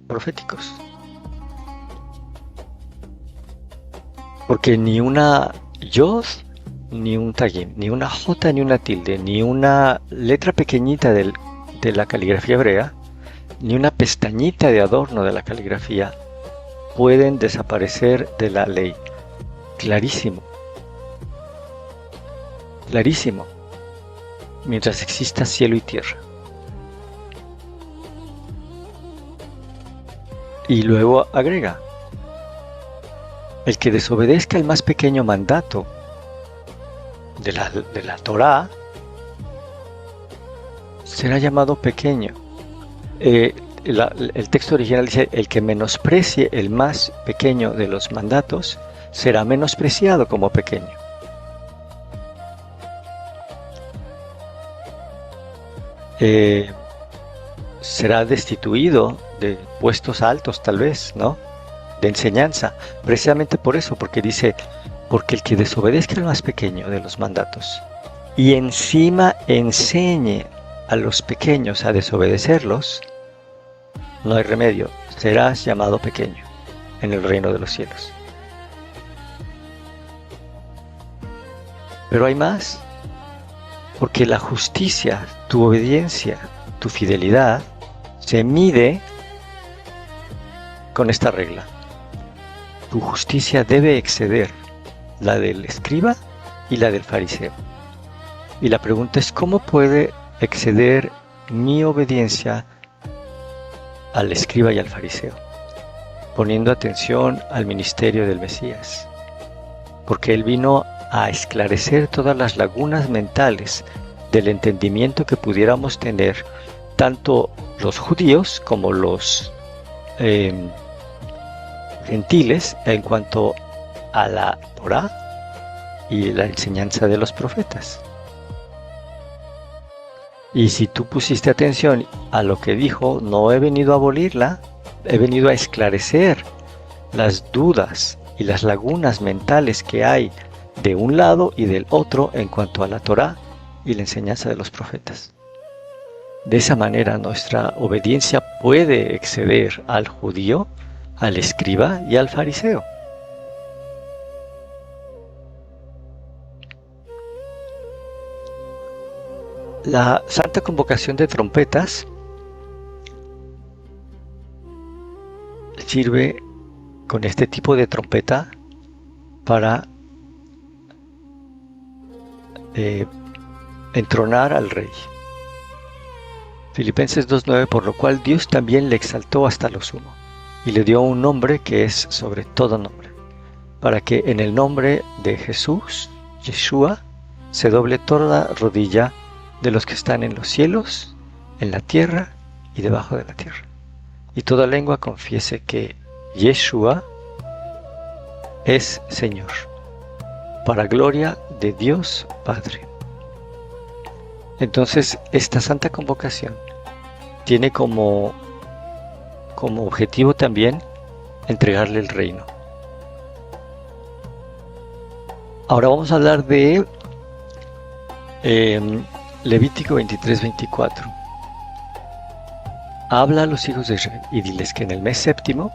proféticos. Porque ni una yod, ni un tagim, ni una jota, ni una tilde, ni una letra pequeñita de la caligrafía hebrea, ni una pestañita de adorno de la caligrafía pueden desaparecer de la ley. Clarísimo. Clarísimo. Mientras exista cielo y tierra. Y luego agrega: el que desobedezca el más pequeño mandato de la Torá será llamado pequeño. El texto original dice: el que menosprecie el más pequeño de los mandatos será menospreciado como pequeño. Será destituido de puestos altos, tal vez, ¿no? De enseñanza, precisamente por eso, porque dice: porque el que desobedezca al más pequeño de los mandatos y encima enseñe a los pequeños a desobedecerlos, no hay remedio, serás llamado pequeño en el reino de los cielos. Pero hay más, porque la justicia, tu obediencia, tu fidelidad, se mide con esta regla: tu justicia debe exceder la del escriba y la del fariseo. Y la pregunta es: ¿cómo puede exceder mi obediencia al escriba y al fariseo? Poniendo atención al ministerio del Mesías, porque él vino a esclarecer todas las lagunas mentales del entendimiento que pudiéramos tener tanto los judíos como los gentiles en cuanto a la Torá y la enseñanza de los profetas. Y si tú pusiste atención a lo que dijo, no he venido a abolirla, he venido a esclarecer las dudas y las lagunas mentales que hay de un lado y del otro en cuanto a la Torá y la enseñanza de los profetas. De esa manera nuestra obediencia puede exceder al judío, al escriba y al fariseo. La Santa Convocación de Trompetas sirve con este tipo de trompeta para entronar al rey. Filipenses 2:9: por lo cual Dios también le exaltó hasta lo sumo y le dio un nombre que es sobre todo nombre, para que en el nombre de Jesús, Yeshua, se doble toda rodilla de los que están en los cielos, en la tierra y debajo de la tierra, y toda lengua confiese que Yeshua es Señor, para gloria de Dios Padre. Entonces, esta Santa Convocación tiene como objetivo también entregarle el reino. Ahora vamos a hablar de Levítico 23:24. Habla a los hijos de Israel y diles que en el mes séptimo,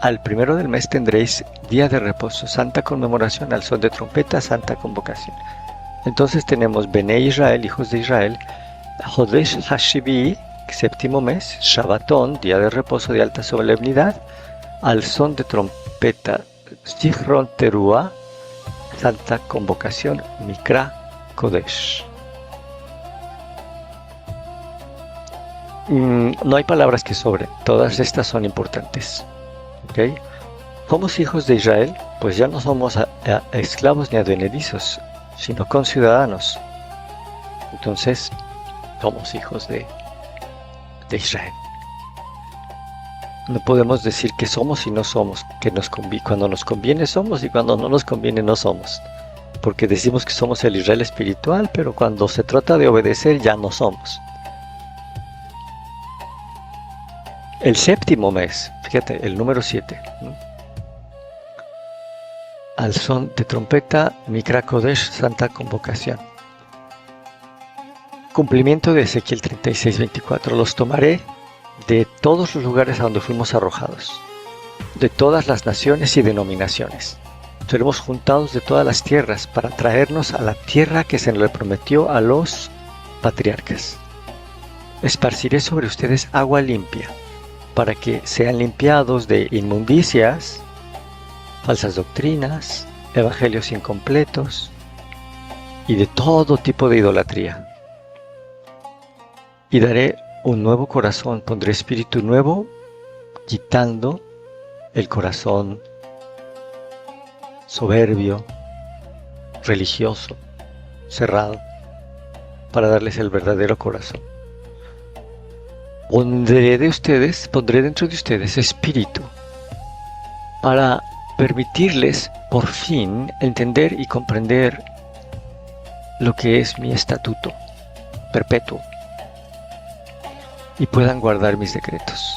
al primero del mes, tendréis día de reposo, santa conmemoración, al son de trompeta, santa convocación. Entonces tenemos Bene Israel, hijos de Israel, Hodesh Hashivi, séptimo mes, Shabbatón, día de reposo de alta solemnidad, al son de trompeta, Zichron Teruah, santa convocación, Mikra Kodesh. No hay palabras que sobren, todas estas son importantes. ¿Okay? Somos hijos de Israel, pues ya no somos esclavos ni advenedizos, sino conciudadanos. Entonces, somos hijos de Israel. No podemos decir que somos y no somos, que cuando nos conviene somos y cuando no nos conviene no somos. Porque decimos que somos el Israel espiritual, pero cuando se trata de obedecer ya no somos. El séptimo mes, fíjate, el número 7, ¿no? Al son de trompeta, Mikra Kodesh, santa convocación. Cumplimiento de Ezequiel 36:24. Los tomaré de todos los lugares a donde fuimos arrojados, de todas las naciones y denominaciones. Seremos juntados de todas las tierras para traernos a la tierra que se le prometió a los patriarcas. Esparciré sobre ustedes agua limpia, para que sean limpiados de inmundicias, falsas doctrinas, evangelios incompletos y de todo tipo de idolatría. Y daré un nuevo corazón, pondré espíritu nuevo, quitando el corazón soberbio, religioso, cerrado, para darles el verdadero corazón. Pondré dentro de ustedes espíritu, para permitirles por fin entender y comprender lo que es mi estatuto perpetuo, y puedan guardar mis decretos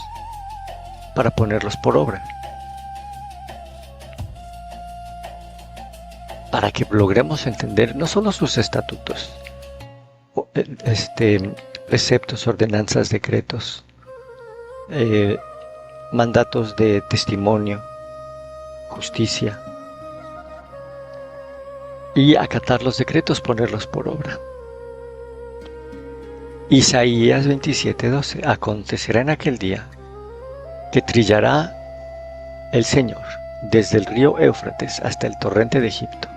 para ponerlos por obra, para que logremos entender no solo sus estatutos, preceptos, ordenanzas, decretos, mandatos de testimonio, justicia, y acatar los decretos, ponerlos por obra. Isaías 27:12. Acontecerá en aquel día que trillará el Señor desde el río Éufrates hasta el torrente de Egipto,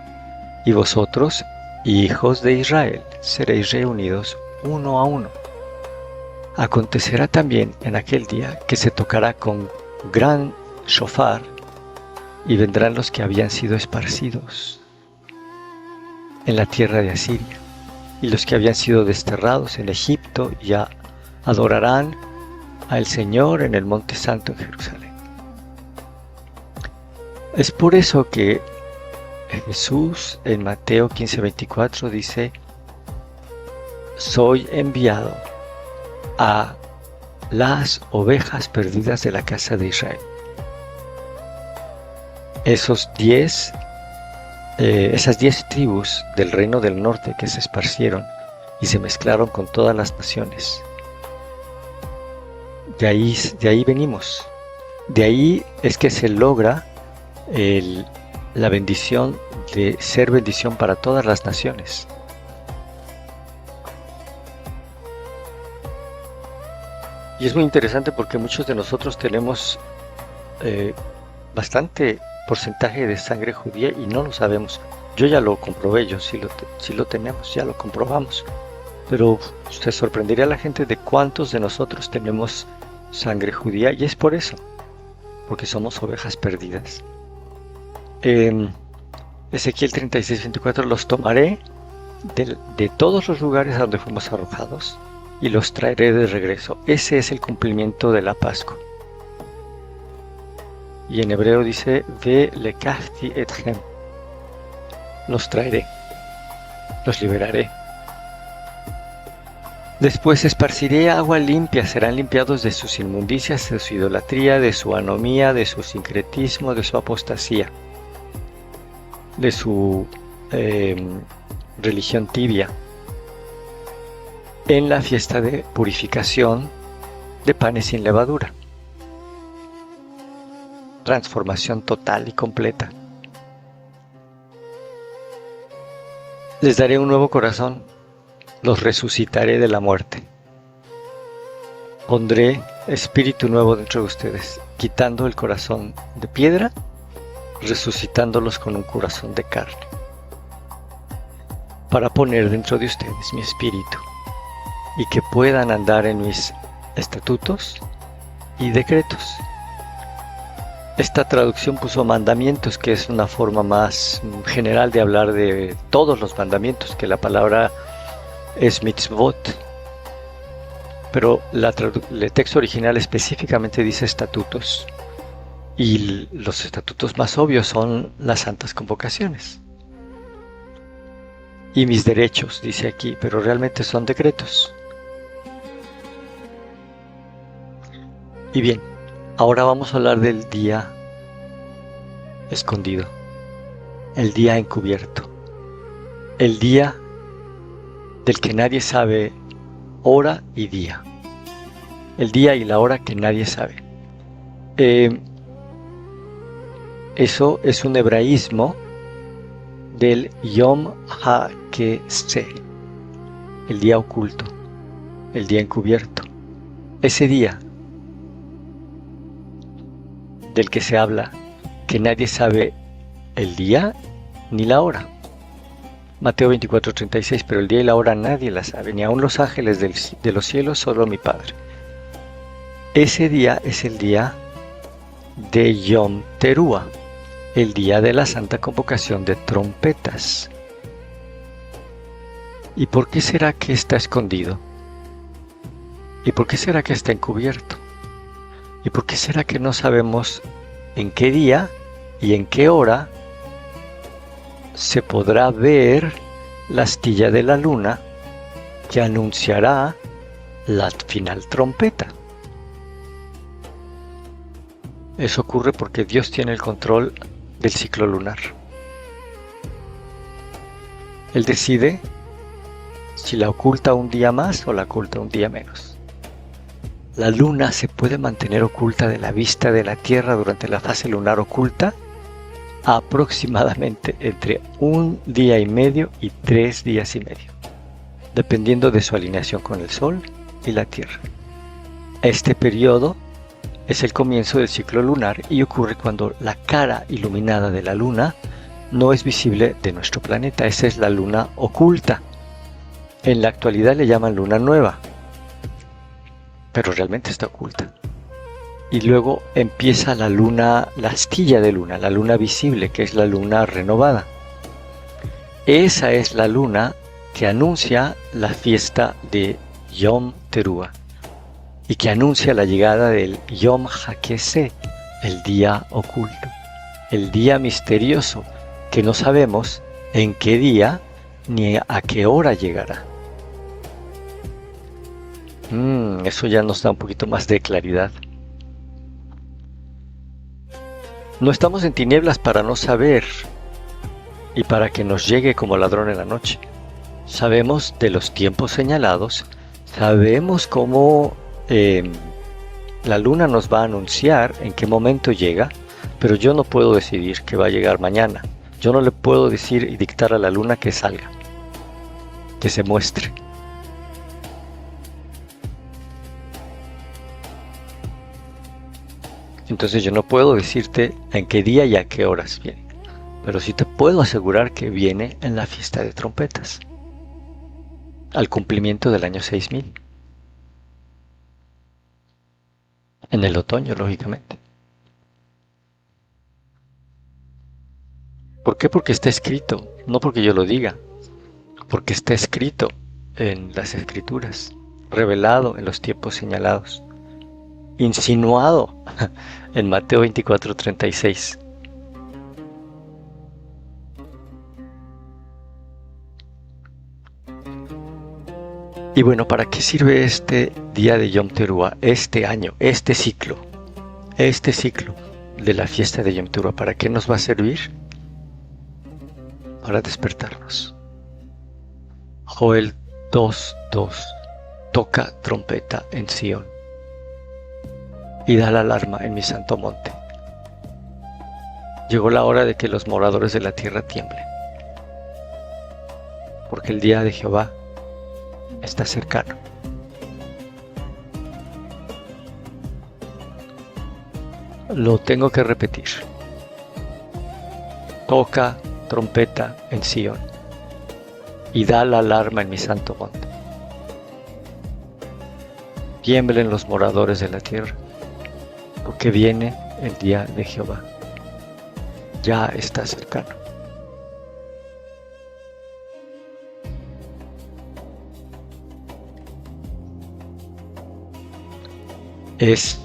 y vosotros, hijos de Israel, seréis reunidos uno a uno. Acontecerá también en aquel día que se tocará con gran shofar, y vendrán los que habían sido esparcidos en la tierra de Asiria, y los que habían sido desterrados en Egipto ya adorarán al Señor en el Monte Santo en Jerusalén. Es por eso que Jesús en Mateo 15:24 dice: soy enviado a las ovejas perdidas de la casa de Israel. Esas 10 tribus del reino del norte que se esparcieron y se mezclaron con todas las naciones. De ahí venimos. De ahí es que se logra la bendición de ser bendición para todas las naciones. Y es muy interesante porque muchos de nosotros tenemos bastante porcentaje de sangre judía y no lo sabemos. Yo ya lo comprobé, sí lo tenemos, ya lo comprobamos. Pero se sorprendería a la gente de cuántos de nosotros tenemos sangre judía, y es por eso, porque somos ovejas perdidas. Ezequiel 36:24, los tomaré de todos los lugares a donde fuimos arrojados y los traeré de regreso. Ese es el cumplimiento de la Pascua. Y en hebreo dice, ve lekachti etchem, los traeré, los liberaré. Después esparciré agua limpia, serán limpiados de sus inmundicias, de su idolatría, de su anomía, de su sincretismo, de su apostasía, de su religión tibia, en la fiesta de purificación de panes sin levadura. Transformación total y completa. Les daré un nuevo corazón, los resucitaré de la muerte. Pondré espíritu nuevo dentro de ustedes, quitando el corazón de piedra, resucitándolos con un corazón de carne, para poner dentro de ustedes mi espíritu, y que puedan andar en mis estatutos y decretos. Esta traducción puso mandamientos, que es una forma más general de hablar de todos los mandamientos, que la palabra es mitzvot, pero el texto original específicamente dice estatutos, y los estatutos más obvios son las santas convocaciones. Y mis derechos, dice aquí, pero realmente son decretos. Y bien, ahora vamos a hablar del día escondido, el día encubierto, el día del que nadie sabe hora y día. el día y la hora que nadie sabe. Eso es un hebraísmo del Yom HaKesed, el día oculto, el día encubierto. Ese día del que se habla, que nadie sabe el día ni la hora. Mateo 24:36, pero el día y la hora nadie la sabe, ni aun los ángeles de los cielos, solo mi Padre. Ese día es el día de Yom Teruah, el día de la Santa Convocación de Trompetas. ¿Y por qué será que está escondido? ¿Y por qué será que está encubierto? ¿Y por qué será que no sabemos en qué día y en qué hora se podrá ver la astilla de la luna que anunciará la final trompeta? Eso ocurre porque Dios tiene el control del ciclo lunar. Él decide si la oculta un día más o la oculta un día menos. La luna se puede mantener oculta de la vista de la Tierra durante la fase lunar oculta aproximadamente entre 1 día y medio y 3 días y medio, dependiendo de su alineación con el Sol y la Tierra. Este periodo es el comienzo del ciclo lunar y ocurre cuando la cara iluminada de la luna no es visible de nuestro planeta. Esa es la luna oculta. En la actualidad le llaman luna nueva, pero realmente está oculta. Y luego empieza la luna, la astilla de luna, la luna visible, que es la luna renovada. Esa es la luna que anuncia la fiesta de Yom Teruah y que anuncia la llegada del Yom HaKesed, el día oculto, el día misterioso que no sabemos en qué día ni a qué hora llegará. Eso ya nos da un poquito más de claridad. No estamos en tinieblas para no saber y para que nos llegue como ladrón en la noche. Sabemos de los tiempos señalados, sabemos cómo la luna nos va a anunciar en qué momento llega, pero yo no puedo decidir que va a llegar mañana. Yo no le puedo decir y dictar a la luna que salga, que se muestre. Entonces yo no puedo decirte en qué día y a qué horas viene, pero sí te puedo asegurar que viene en la fiesta de trompetas, al cumplimiento del año 6000. En el otoño, lógicamente. ¿Por qué? Porque está escrito, no porque yo lo diga, porque está escrito en las Escrituras, revelado en los tiempos señalados, insinuado en Mateo 24:36. Y bueno, ¿para qué sirve este día de Yom Teruah, este año, este ciclo de la fiesta de Yom Teruah? ¿Para qué nos va a servir? Para despertarnos. Joel 2:2. Toca trompeta en Sión y da la alarma en mi santo monte. Llegó la hora de que los moradores de la tierra tiemblen, porque el día de Jehová está cercano. Lo tengo que repetir. Toca trompeta en Sión y da la alarma en mi santo monte. Tiemblen los moradores de la tierra, porque viene el día de Jehová. Ya está cercano. Es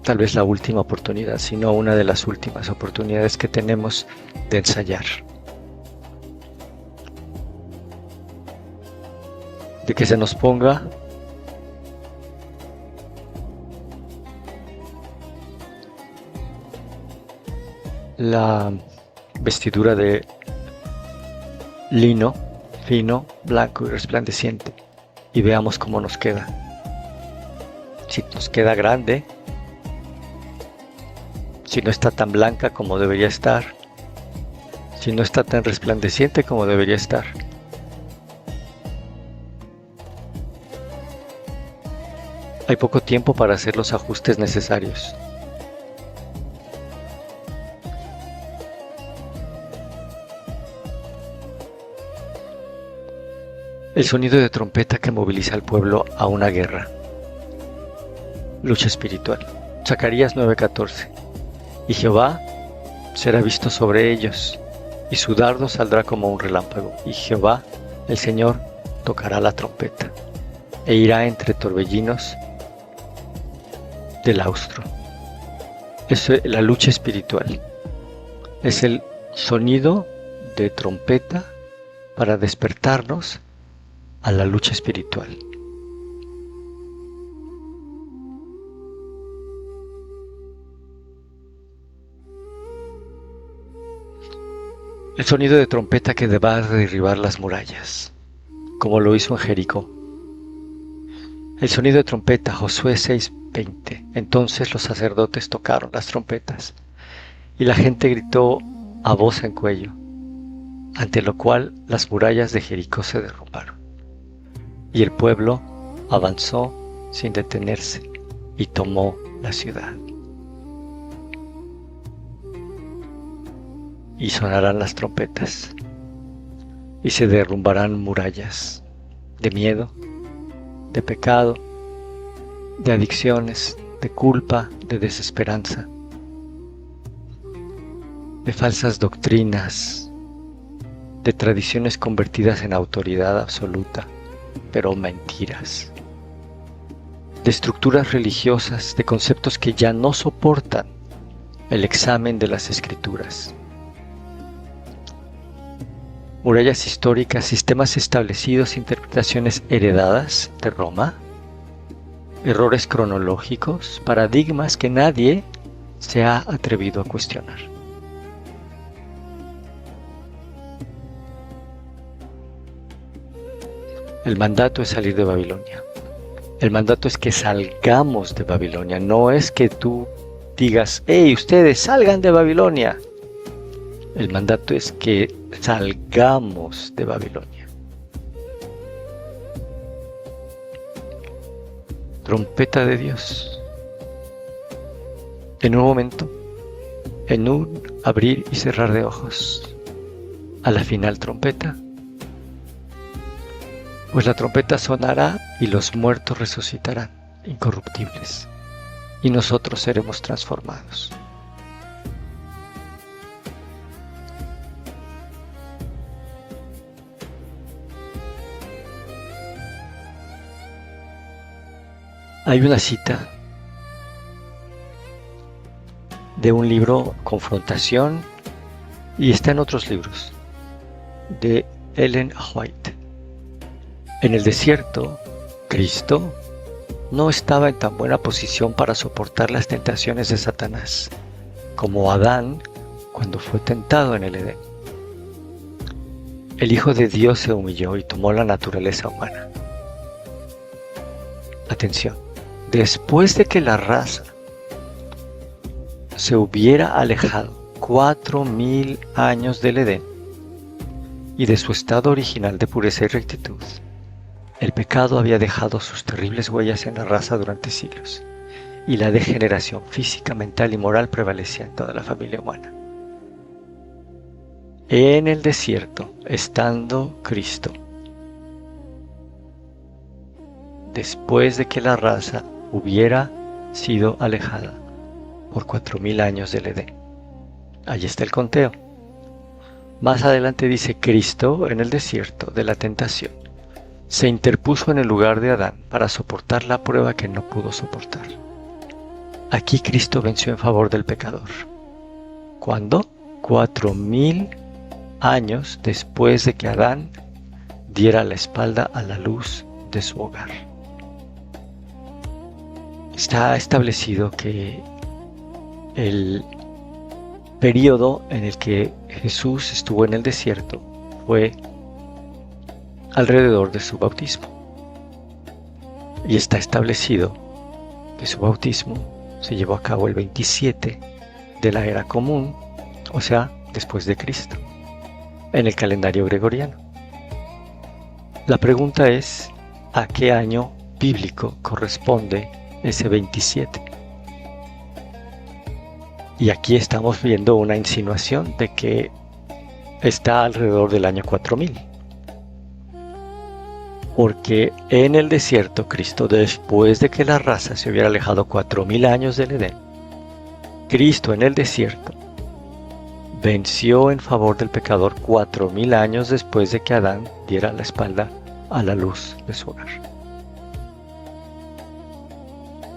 tal vez la última oportunidad, si no una de las últimas oportunidades que tenemos de ensayar, de que se nos ponga la vestidura de lino fino, blanco y resplandeciente y veamos cómo nos queda. si nos queda grande, si no está tan blanca como debería estar, si no está tan resplandeciente como debería estar. Hay poco tiempo para hacer los ajustes necesarios. El sonido de trompeta que moviliza al pueblo a una guerra. Lucha espiritual. Zacarías 9:14. Y Jehová será visto sobre ellos, y su dardo saldrá como un relámpago. Y Jehová, el Señor, tocará la trompeta, e irá entre torbellinos del austro. Es la lucha espiritual. Es el sonido de trompeta para despertarnos a la lucha espiritual. El sonido de trompeta que va a derribar las murallas, como lo hizo en Jericó. El sonido de trompeta, Josué 6:20. Entonces los sacerdotes tocaron las trompetas, y la gente gritó a voz en cuello, ante lo cual las murallas de Jericó se derrumbaron. Y el pueblo avanzó sin detenerse y tomó la ciudad. Y sonarán las trompetas, y se derrumbarán murallas de miedo, de pecado, de adicciones, de culpa, de desesperanza, de falsas doctrinas, de tradiciones convertidas en autoridad absoluta, pero mentiras, de estructuras religiosas, de conceptos que ya no soportan el examen de las Escrituras. Murallas históricas, sistemas establecidos, interpretaciones heredadas de Roma, errores cronológicos, paradigmas que nadie se ha atrevido a cuestionar. El mandato es salir de Babilonia. El mandato es que salgamos de Babilonia. No es que tú digas, hey, ustedes salgan de Babilonia. El mandato es que salgamos de Babilonia. Trompeta de Dios. En un momento, en un abrir y cerrar de ojos, a la final trompeta, pues la trompeta sonará y los muertos resucitarán, incorruptibles, y nosotros seremos transformados. Hay una cita de un libro, Confrontación, y está en otros libros, de Ellen White. En el desierto, Cristo no estaba en tan buena posición para soportar las tentaciones de Satanás como Adán cuando fue tentado en el Edén. El Hijo de Dios se humilló y tomó la naturaleza humana. Atención. Después de que la raza se hubiera alejado 4000 años del Edén y de su estado original de pureza y rectitud, el pecado había dejado sus terribles huellas en la raza durante siglos, y la degeneración física, mental y moral prevalecía en toda la familia humana. En el desierto, estando Cristo, después de que la raza hubiera sido alejada por 4000 años del Edén. Allí está el conteo. Más adelante dice, Cristo en el desierto de la tentación se interpuso en el lugar de Adán para soportar la prueba que no pudo soportar. Aquí Cristo venció en favor del pecador. ¿Cuándo? 4000 años después de que Adán diera la espalda a la luz de su hogar. Está establecido que el periodo en el que Jesús estuvo en el desierto fue alrededor de su bautismo. Y está establecido que su bautismo se llevó a cabo el 27 de la era común, o sea, después de Cristo, en el calendario gregoriano. La pregunta es, ¿a qué año bíblico corresponde ese 27? Y aquí estamos viendo una insinuación de que está alrededor del año 4000. Porque en el desierto, Cristo, después de que la raza se hubiera alejado 4000 años del Edén, Cristo en el desierto venció en favor del pecador 4000 años después de que Adán diera la espalda a la luz de su hogar.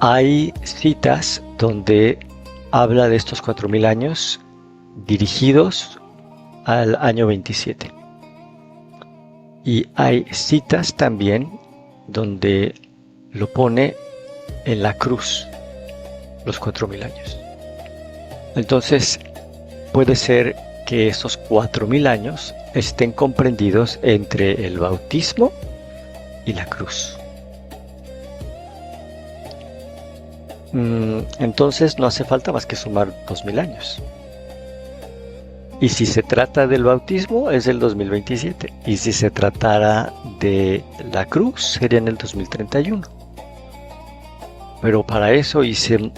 Hay citas donde habla de estos 4000 años dirigidos al año 27. Y hay citas también donde lo pone en la cruz, los 4000 años. Entonces, puede ser que esos 4000 años estén comprendidos entre el bautismo y la cruz. Entonces no hace falta más que sumar 2000 años. Y si se trata del bautismo, es el 2027. Y si se tratara de la cruz, sería en el 2031. Pero para eso hice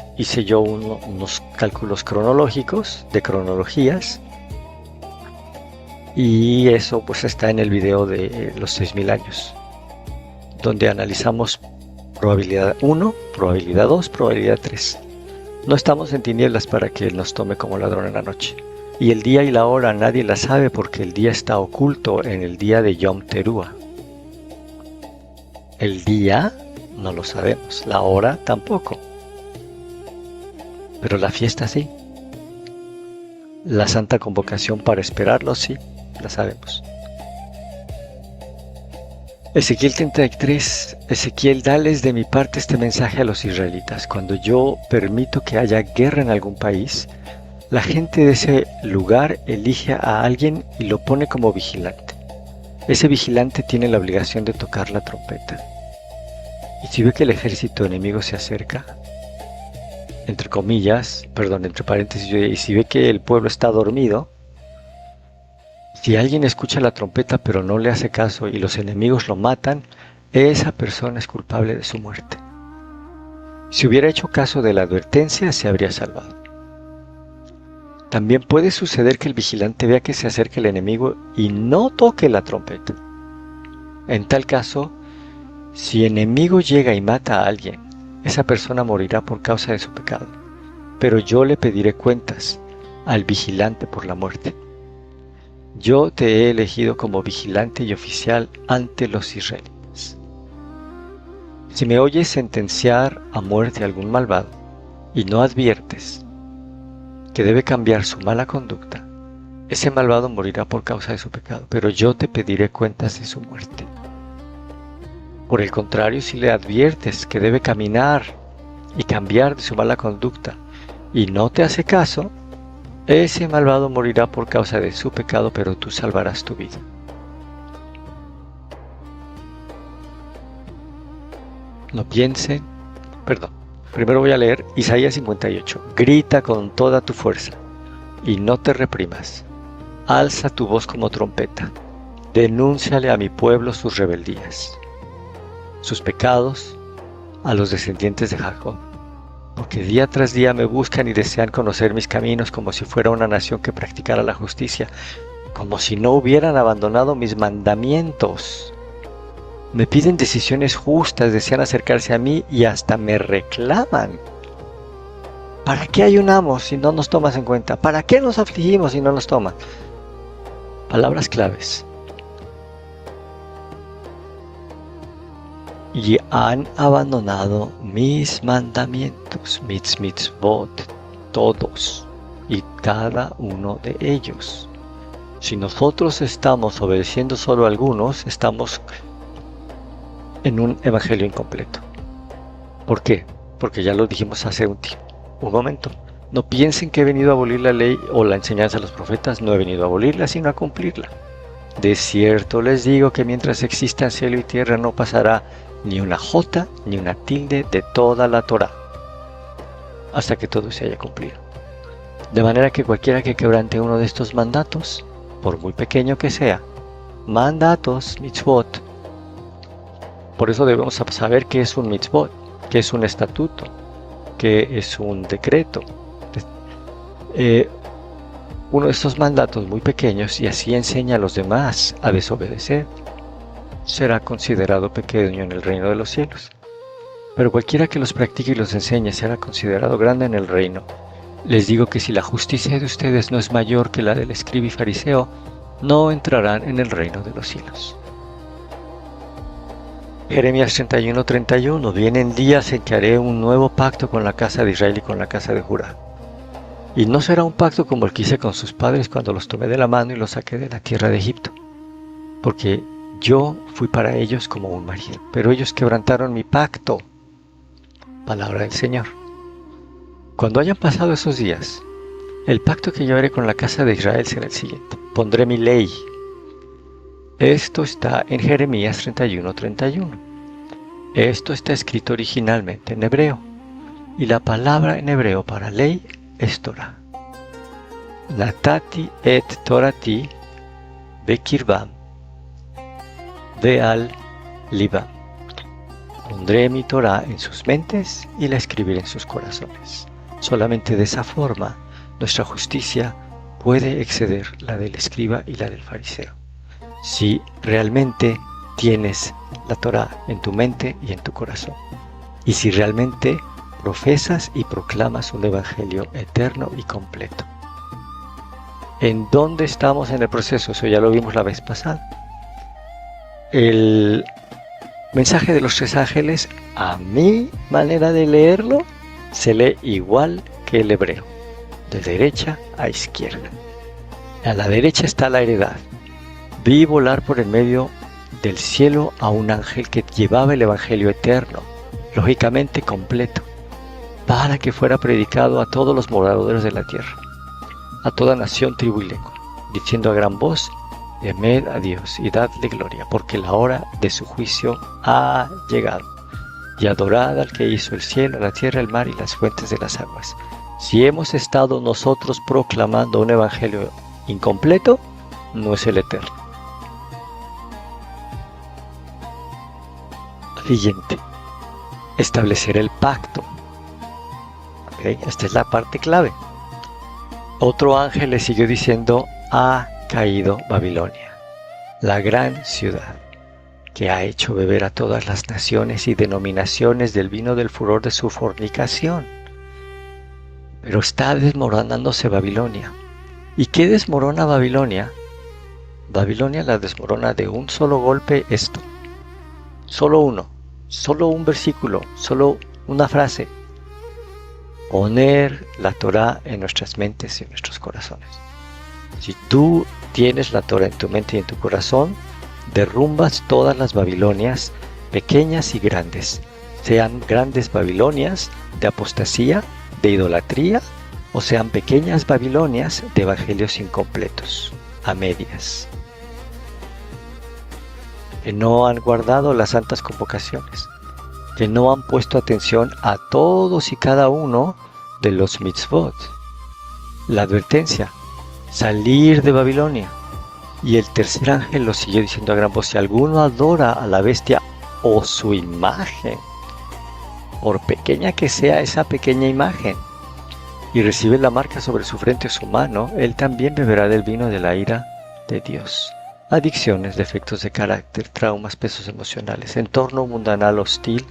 yo unos cálculos cronológicos, de cronologías. Y eso pues está en el video de los 6000 años, donde analizamos probabilidad 1, probabilidad 2, probabilidad 3. No estamos en tinieblas para que nos tome como ladrón en la noche. Y el día y la hora nadie la sabe porque el día está oculto en el día de Yom Teruah. El día no lo sabemos, la hora tampoco. Pero la fiesta sí. La santa convocación para esperarlo sí, la sabemos. Ezequiel 33, Ezequiel, dales de mi parte este mensaje a los israelitas. Cuando yo permito que haya guerra en algún país, la gente de ese lugar elige a alguien y lo pone como vigilante. Ese vigilante tiene la obligación de tocar la trompeta. Y si ve que el ejército enemigo se acerca, entre paréntesis, y si ve que el pueblo está dormido, si alguien escucha la trompeta pero no le hace caso y los enemigos lo matan, esa persona es culpable de su muerte. Si hubiera hecho caso de la advertencia, se habría salvado. También puede suceder que el vigilante vea que se acerca el enemigo y no toque la trompeta. En tal caso, si el enemigo llega y mata a alguien, esa persona morirá por causa de su pecado. Pero yo le pediré cuentas al vigilante por la muerte. Yo te he elegido como vigilante y oficial ante los israelitas. Si me oyes sentenciar a muerte a algún malvado y no adviertes que debe cambiar su mala conducta, ese malvado morirá por causa de su pecado, pero yo te pediré cuentas de su muerte. Por el contrario, si le adviertes que debe caminar y cambiar de su mala conducta y no te hace caso, ese malvado morirá por causa de su pecado, pero tú salvarás tu vida. No piensen, primero voy a leer Isaías 58. Grita con toda tu fuerza y no te reprimas. Alza tu voz como trompeta. Denúnciale a mi pueblo sus rebeldías, sus pecados a los descendientes de Jacob. Porque día tras día me buscan y desean conocer mis caminos como si fuera una nación que practicara la justicia, como si no hubieran abandonado mis mandamientos. Me piden decisiones justas, desean acercarse a mí y hasta me reclaman. ¿Para qué ayunamos si no nos tomas en cuenta? ¿Para qué nos afligimos si no nos tomas? Palabras claves. Y han abandonado mis mandamientos, mitzvot, todos y cada uno de ellos. Si nosotros estamos obedeciendo solo a algunos, estamos en un evangelio incompleto. ¿Por qué? Porque ya lo dijimos hace un momento. No piensen que he venido a abolir la ley o la enseñanza de los profetas. No he venido a abolirla, sino a cumplirla. De cierto les digo que mientras existan cielo y tierra no pasará ni una jota ni una tilde de toda la Torá. hasta que todo se haya cumplido. De manera que cualquiera que quebrante uno de estos mandatos, por muy pequeño que sea, mandatos, mitzvot, por eso debemos saber qué es un mitzvot, qué es un estatuto, qué es un decreto. Uno de estos mandatos muy pequeños, y así enseña a los demás a desobedecer, será considerado pequeño en el reino de los cielos. Pero cualquiera que los practique y los enseñe será considerado grande en el reino. Les digo que si la justicia de ustedes no es mayor que la del escriba y fariseo, no entrarán en el reino de los cielos. Jeremías 31:31. Vienen días en que haré un nuevo pacto con la casa de Israel y con la casa de Judá. Y no será un pacto como el que hice con sus padres cuando los tomé de la mano y los saqué de la tierra de Egipto. Porque yo fui para ellos como un marido, pero ellos quebrantaron mi pacto. Palabra del Señor. Cuando hayan pasado esos días, el pacto que yo haré con la casa de Israel será el siguiente. Pondré mi ley. Esto está en Jeremías 31:31. Esto está escrito originalmente en hebreo. Y la palabra en hebreo para ley es Torah. Natati et Torati bekirvam ve'al libam. Pondré mi Torah en sus mentes y la escribiré en sus corazones. Solamente de esa forma nuestra justicia puede exceder la del escriba y la del fariseo. Si realmente tienes la Torah en tu mente y en tu corazón. Y si realmente profesas y proclamas un evangelio eterno y completo. ¿En dónde estamos en el proceso? Eso ya lo vimos la vez pasada. El mensaje de los tres ángeles, a mi manera de leerlo, se lee igual que el hebreo, de derecha a izquierda. A la derecha está la heredad. Vi volar por el medio del cielo a un ángel que llevaba el evangelio eterno, lógicamente completo, para que fuera predicado a todos los moradores de la tierra, a toda nación, tribu y lengua, diciendo a gran voz: temed a Dios y dadle gloria, porque la hora de su juicio ha llegado. Y adorad al que hizo el cielo, la tierra, el mar y las fuentes de las aguas. Si hemos estado nosotros proclamando un evangelio incompleto, no es el eterno. Siguiente, establecer el pacto. ¿Okay? Esta es la parte clave. Otro ángel le siguió diciendo: ha caído Babilonia, la gran ciudad, que ha hecho beber a todas las naciones y denominaciones del vino del furor de su fornicación. Pero está desmoronándose Babilonia. ¿Y qué desmorona Babilonia? Babilonia la desmorona de un solo golpe esto. Solo uno, solo un versículo, solo una frase. Poner la Torah en nuestras mentes y en nuestros corazones. Si tú tienes la Torah en tu mente y en tu corazón, derrumbas todas las Babilonias, pequeñas y grandes, sean grandes Babilonias de apostasía, de idolatría, o sean pequeñas Babilonias de evangelios incompletos, a medias, que no han guardado las santas convocaciones, que no han puesto atención a todos y cada uno de los mitzvot. La advertencia: salir de Babilonia. Y el tercer ángel lo siguió diciendo a gran voz: si alguno adora a la bestia o su imagen, por pequeña que sea esa pequeña imagen, y recibe la marca sobre su frente o su mano, él también beberá del vino de la ira de Dios. Adicciones, defectos de carácter, traumas, pesos emocionales, entorno mundanal hostil,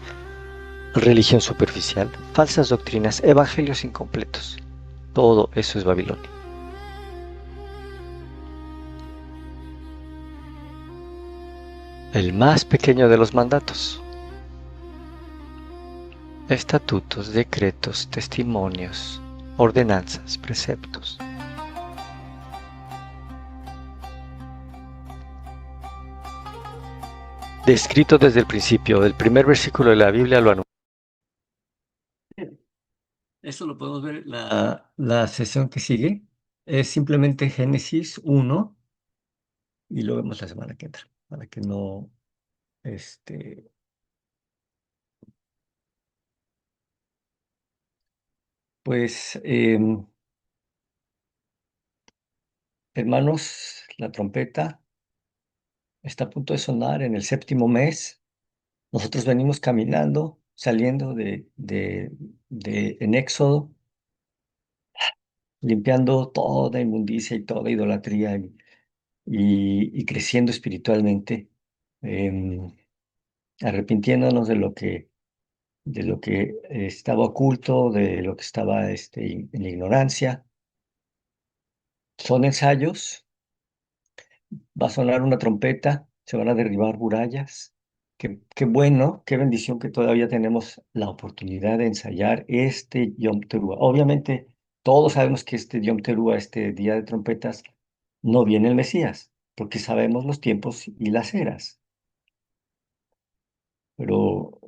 religión superficial, falsas doctrinas, evangelios incompletos. Todo eso es Babilonia. El más pequeño de los mandatos. Estatutos, decretos, testimonios, ordenanzas, preceptos. Descrito desde el principio, el primer versículo de la Biblia lo anuncia. Eso lo podemos ver en la sesión que sigue. Es simplemente Génesis 1 y lo vemos la semana que entra, para que no, Pues, hermanos, la trompeta está a punto de sonar en el séptimo mes. Nosotros venimos caminando, saliendo en Éxodo, limpiando toda inmundicia y toda idolatría y creciendo espiritualmente, em, arrepintiéndonos de lo que estaba oculto, de lo que estaba en ignorancia. Son ensayos, va a sonar una trompeta, se van a derribar murallas. Qué bueno, qué bendición que todavía tenemos la oportunidad de ensayar este Yom Teruah. Obviamente, todos sabemos que este Yom Teruah, este día de trompetas, no viene el Mesías, porque sabemos los tiempos y las eras. Pero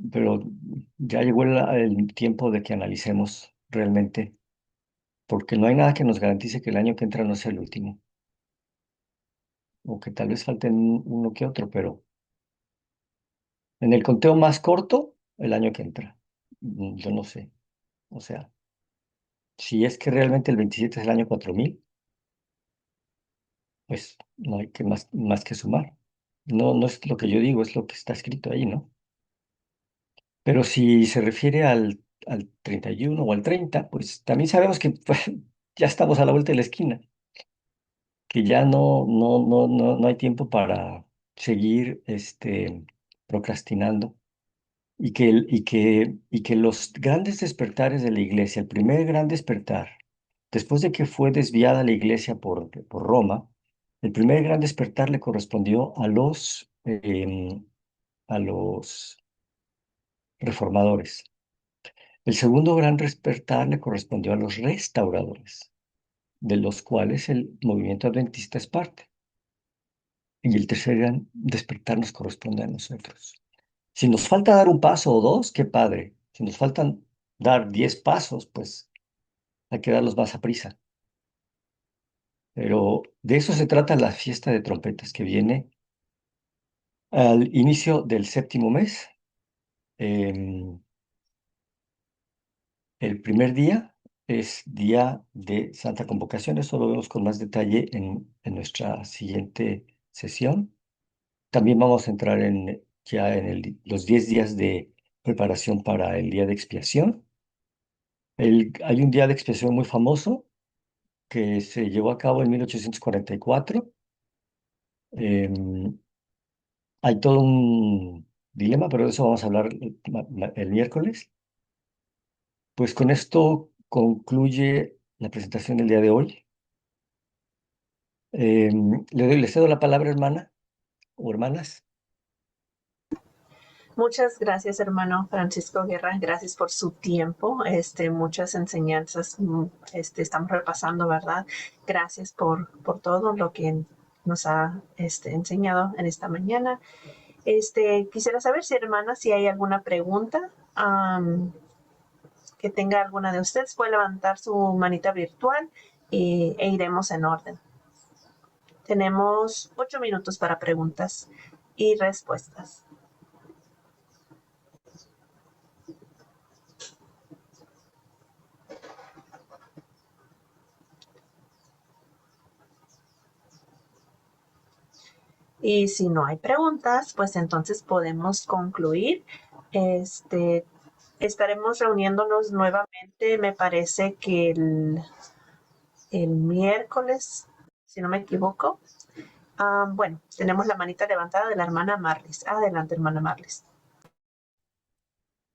ya llegó el tiempo de que analicemos realmente, porque no hay nada que nos garantice que el año que entra no sea el último, o que tal vez falten uno que otro, pero en el conteo más corto, el año que entra. Yo no sé. O sea, si es que realmente el 27 es el año 4000, pues no hay que más que sumar. No, no es lo que yo digo, es lo que está escrito ahí, ¿no? Pero si se refiere al 31 o al 30, pues también sabemos que ya estamos a la vuelta de la esquina, que ya no hay tiempo para seguir procrastinando. Y que los grandes despertares de la iglesia, el primer gran despertar, después de que fue desviada la iglesia por Roma, el primer gran despertar le correspondió a los reformadores. El segundo gran despertar le correspondió a los restauradores, de los cuales el movimiento adventista es parte. Y el tercer gran despertar nos corresponde a nosotros. Si nos falta dar un paso o dos, qué padre. Si nos faltan dar 10 pasos, pues hay que darlos más a prisa. Pero de eso se trata la fiesta de trompetas que viene al inicio del séptimo mes. Em, el primer día es día de Santa Convocación. Eso lo vemos con más detalle en nuestra siguiente sesión. También vamos a entrar ya en los 10 días de preparación para el día de expiación. Hay un día de expiación muy famoso que se llevó a cabo en 1844. Em, Hay todo un dilema, pero de eso vamos a hablar el miércoles. Pues con esto concluye la presentación del día de hoy. Le cedo la palabra, hermana o hermanas. Muchas gracias, hermano Francisco Guerra. Gracias por su tiempo. Muchas enseñanzas, estamos repasando, ¿verdad? Gracias por todo lo que nos ha enseñado en esta mañana. Quisiera saber si, hermana, si hay alguna pregunta que tenga alguna de ustedes, puede levantar su manita virtual e iremos en orden. Tenemos 8 minutos para preguntas y respuestas. Y si no hay preguntas, pues entonces podemos concluir. Estaremos reuniéndonos nuevamente, me parece que el miércoles, si no me equivoco. Bueno, tenemos la manita levantada de la hermana Marlis. Adelante, hermana Marlis.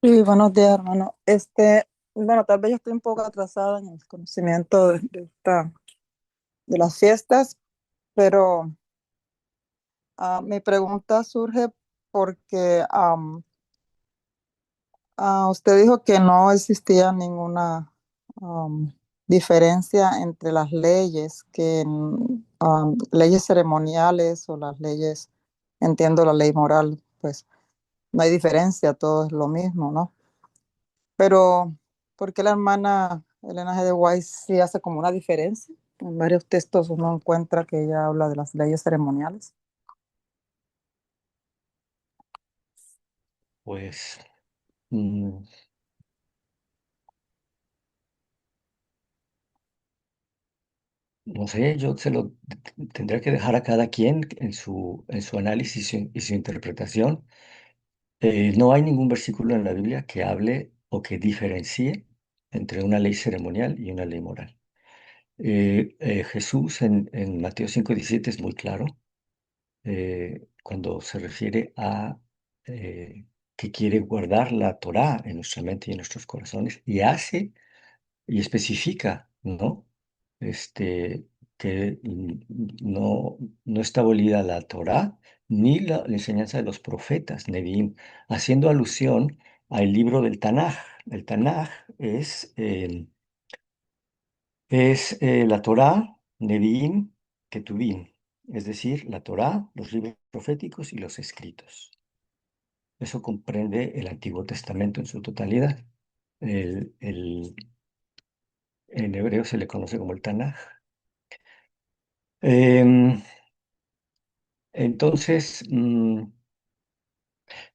Sí, buenos días, hermano. Bueno, tal vez yo estoy un poco atrasada en el conocimiento de las fiestas, pero mi pregunta surge porque usted dijo que no existía ninguna am, diferencia entre las leyes, leyes ceremoniales o las leyes, entiendo la ley moral, pues no hay diferencia, todo es lo mismo, ¿no? Pero, ¿por qué la hermana Elena G. de White sí hace como una diferencia? En varios textos uno encuentra que ella habla de las leyes ceremoniales. Pues mm, No sé, yo se lo tendría que dejar a cada quien en su análisis y su interpretación. No hay ningún versículo en la Biblia que hable o que diferencie entre una ley ceremonial y una ley moral. Jesús en Mateo 5:17 es muy claro cuando se refiere a que quiere guardar la Torá en nuestra mente y en nuestros corazones y hace y especifica, ¿no? Que no está abolida la Torá ni la enseñanza de los profetas, Nevi'im, haciendo alusión al libro del Tanaj. El Tanaj es la Torá, Nevi'im, Ketuvim, es decir, la Torá, los libros proféticos y los escritos. Eso comprende el Antiguo Testamento en su totalidad. En hebreo se le conoce como el Tanaj. Em, entonces,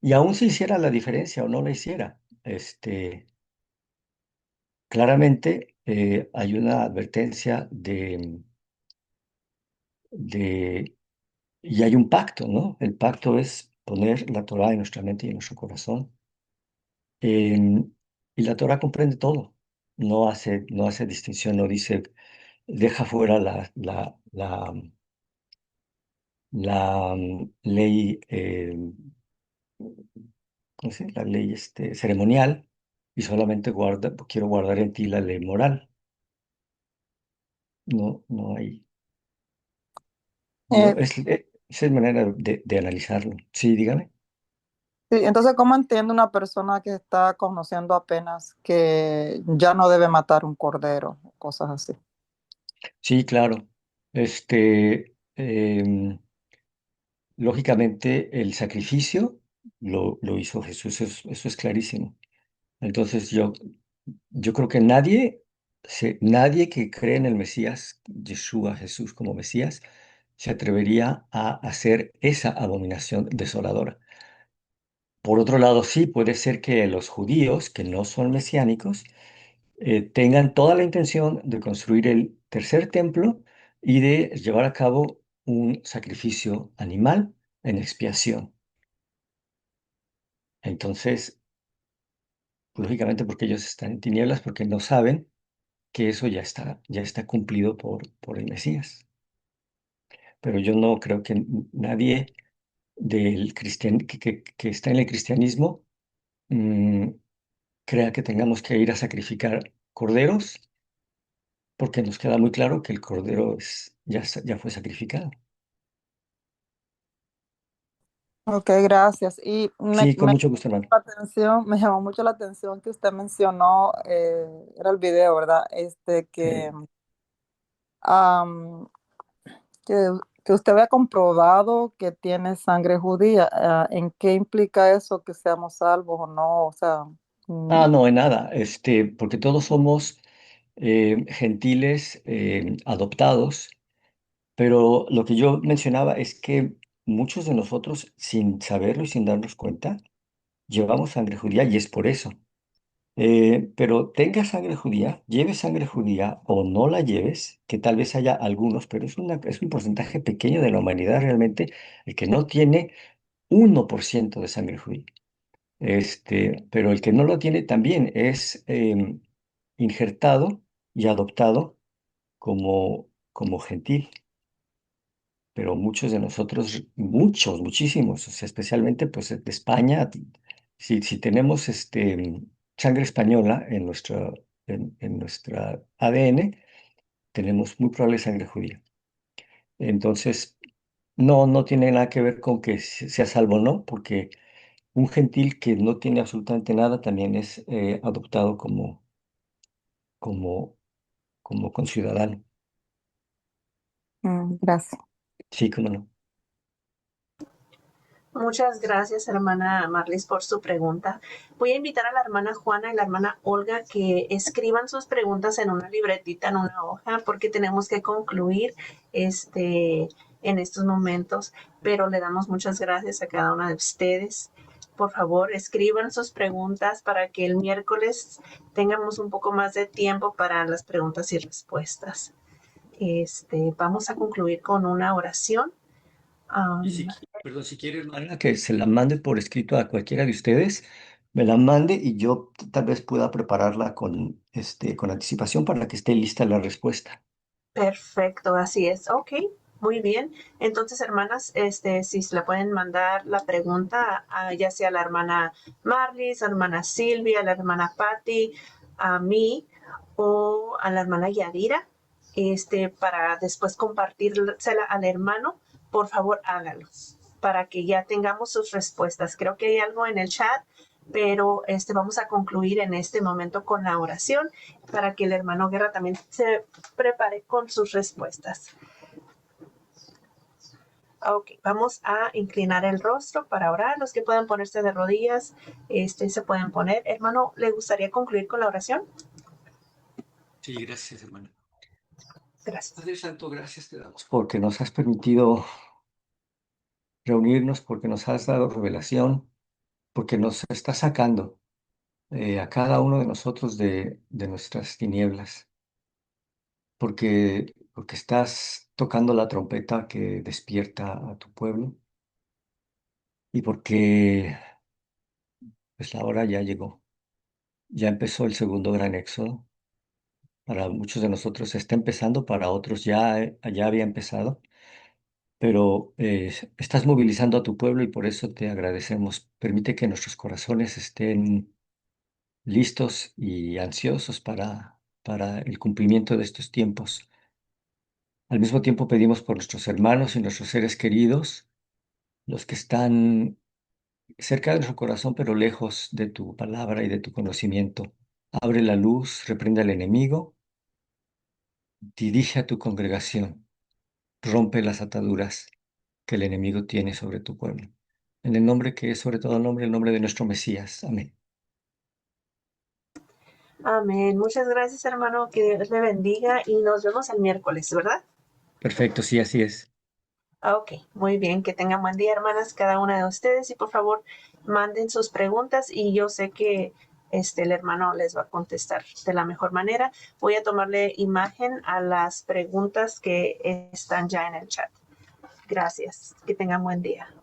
y aún si hiciera la diferencia o no la hiciera, claramente hay una advertencia de, y hay un pacto, ¿no? El pacto es poner la Torá en nuestra mente y en nuestro corazón. Em, y la Torá comprende todo, no hace distinción, no dice, deja fuera la ley, ¿cómo se dice? La ley ceremonial y solamente quiero guardar en ti la ley moral. No, no hay. Eh, Esa es manera de analizarlo. Sí, dígame. sí, entonces, ¿cómo entiende una persona que está conociendo apenas que ya no debe matar un cordero, cosas así? Sí, claro. Lógicamente, el sacrificio lo hizo Jesús, eso es clarísimo. Entonces, yo creo que nadie que cree en el Mesías, Yeshua, Jesús como Mesías, se atrevería a hacer esa abominación desoladora. Por otro lado, sí, puede ser que los judíos, que no son mesiánicos, tengan toda la intención de construir el tercer templo y de llevar a cabo un sacrificio animal en expiación. Entonces, lógicamente, porque ellos están en tinieblas, porque no saben que eso ya está cumplido por el Mesías. Pero yo no creo que nadie que está en el cristianismo mm, crea que tengamos que ir a sacrificar corderos, porque nos queda muy claro que el cordero ya fue sacrificado. Ok, gracias. Y Sí, con mucho gusto, hermano. me llamó mucho la atención que usted mencionó, era el video, ¿verdad? Sí. Am, que, que usted había comprobado que tiene sangre judía. ¿En qué implica eso, que seamos salvos o no? O sea, No, en nada, porque todos somos gentiles adoptados, pero lo que yo mencionaba es que muchos de nosotros, sin saberlo y sin darnos cuenta, llevamos sangre judía y es por eso. Pero tenga sangre judía, lleve sangre judía o no la lleves, que tal vez haya algunos, pero es un porcentaje pequeño de la humanidad realmente el que no tiene 1% de sangre judía. Pero el que no lo tiene también es injertado y adoptado como gentil. Pero muchos de nosotros, muchísimos, o sea, especialmente pues de España, si tenemos sangre española en nuestra ADN, tenemos muy probable sangre judía. Entonces, no tiene nada que ver con que sea salvo o no, porque un gentil que no tiene absolutamente nada también es adoptado como, como conciudadano. gracias. Sí, cómo no. Muchas gracias, hermana Marlis, por su pregunta. Voy a invitar a la hermana Juana y la hermana Olga que escriban sus preguntas en una libretita, en una hoja, porque tenemos que concluir en estos momentos. Pero le damos muchas gracias a cada una de ustedes. Por favor, escriban sus preguntas para que el miércoles tengamos un poco más de tiempo para las preguntas y respuestas. Vamos a concluir con una oración. Perdón, si quiere, hermana, que se la mande por escrito a cualquiera de ustedes, me la mande y yo tal vez pueda prepararla con anticipación para que esté lista la respuesta. Perfecto, así es. Ok, muy bien. Entonces, hermanas, si se le pueden mandar la pregunta, ya sea a la hermana Marlis, a la hermana Silvia, a la hermana Patty, a mí o a la hermana Yadira, para después compartírsela al hermano, por favor hágalo para que ya tengamos sus respuestas. Creo que hay algo en el chat, pero vamos a concluir en este momento con la oración para que el hermano Guerra también se prepare con sus respuestas. Ok, vamos a inclinar el rostro para orar. Los que puedan ponerse de rodillas, se pueden poner. Hermano, ¿le gustaría concluir con la oración? Sí, gracias, hermana. Gracias. Padre Santo, gracias te damos porque nos has permitido reunirnos, porque nos has dado revelación, porque nos estás sacando a cada uno de nosotros de nuestras tinieblas, porque estás tocando la trompeta que despierta a tu pueblo y porque pues la hora ya llegó, ya empezó el segundo gran éxodo. Para muchos de nosotros está empezando, para otros ya había empezado, pero estás movilizando a tu pueblo y por eso te agradecemos. Permite que nuestros corazones estén listos y ansiosos para el cumplimiento de estos tiempos. Al mismo tiempo pedimos por nuestros hermanos y nuestros seres queridos, los que están cerca de nuestro corazón, pero lejos de tu palabra y de tu conocimiento. Abre la luz, reprende al enemigo, dirige a tu congregación, rompe las ataduras que el enemigo tiene sobre tu pueblo. En el nombre que es sobre todo nombre, el nombre de nuestro Mesías. Amén. Amén. Muchas gracias, hermano. Que Dios le bendiga y nos vemos el miércoles, ¿verdad? Perfecto, sí, así es. Ok, muy bien. Que tengan buen día, hermanas, cada una de ustedes. Y por favor, manden sus preguntas y yo sé que el hermano les va a contestar de la mejor manera. Voy a tomarle imagen a las preguntas que están ya en el chat. Gracias. Que tengan buen día.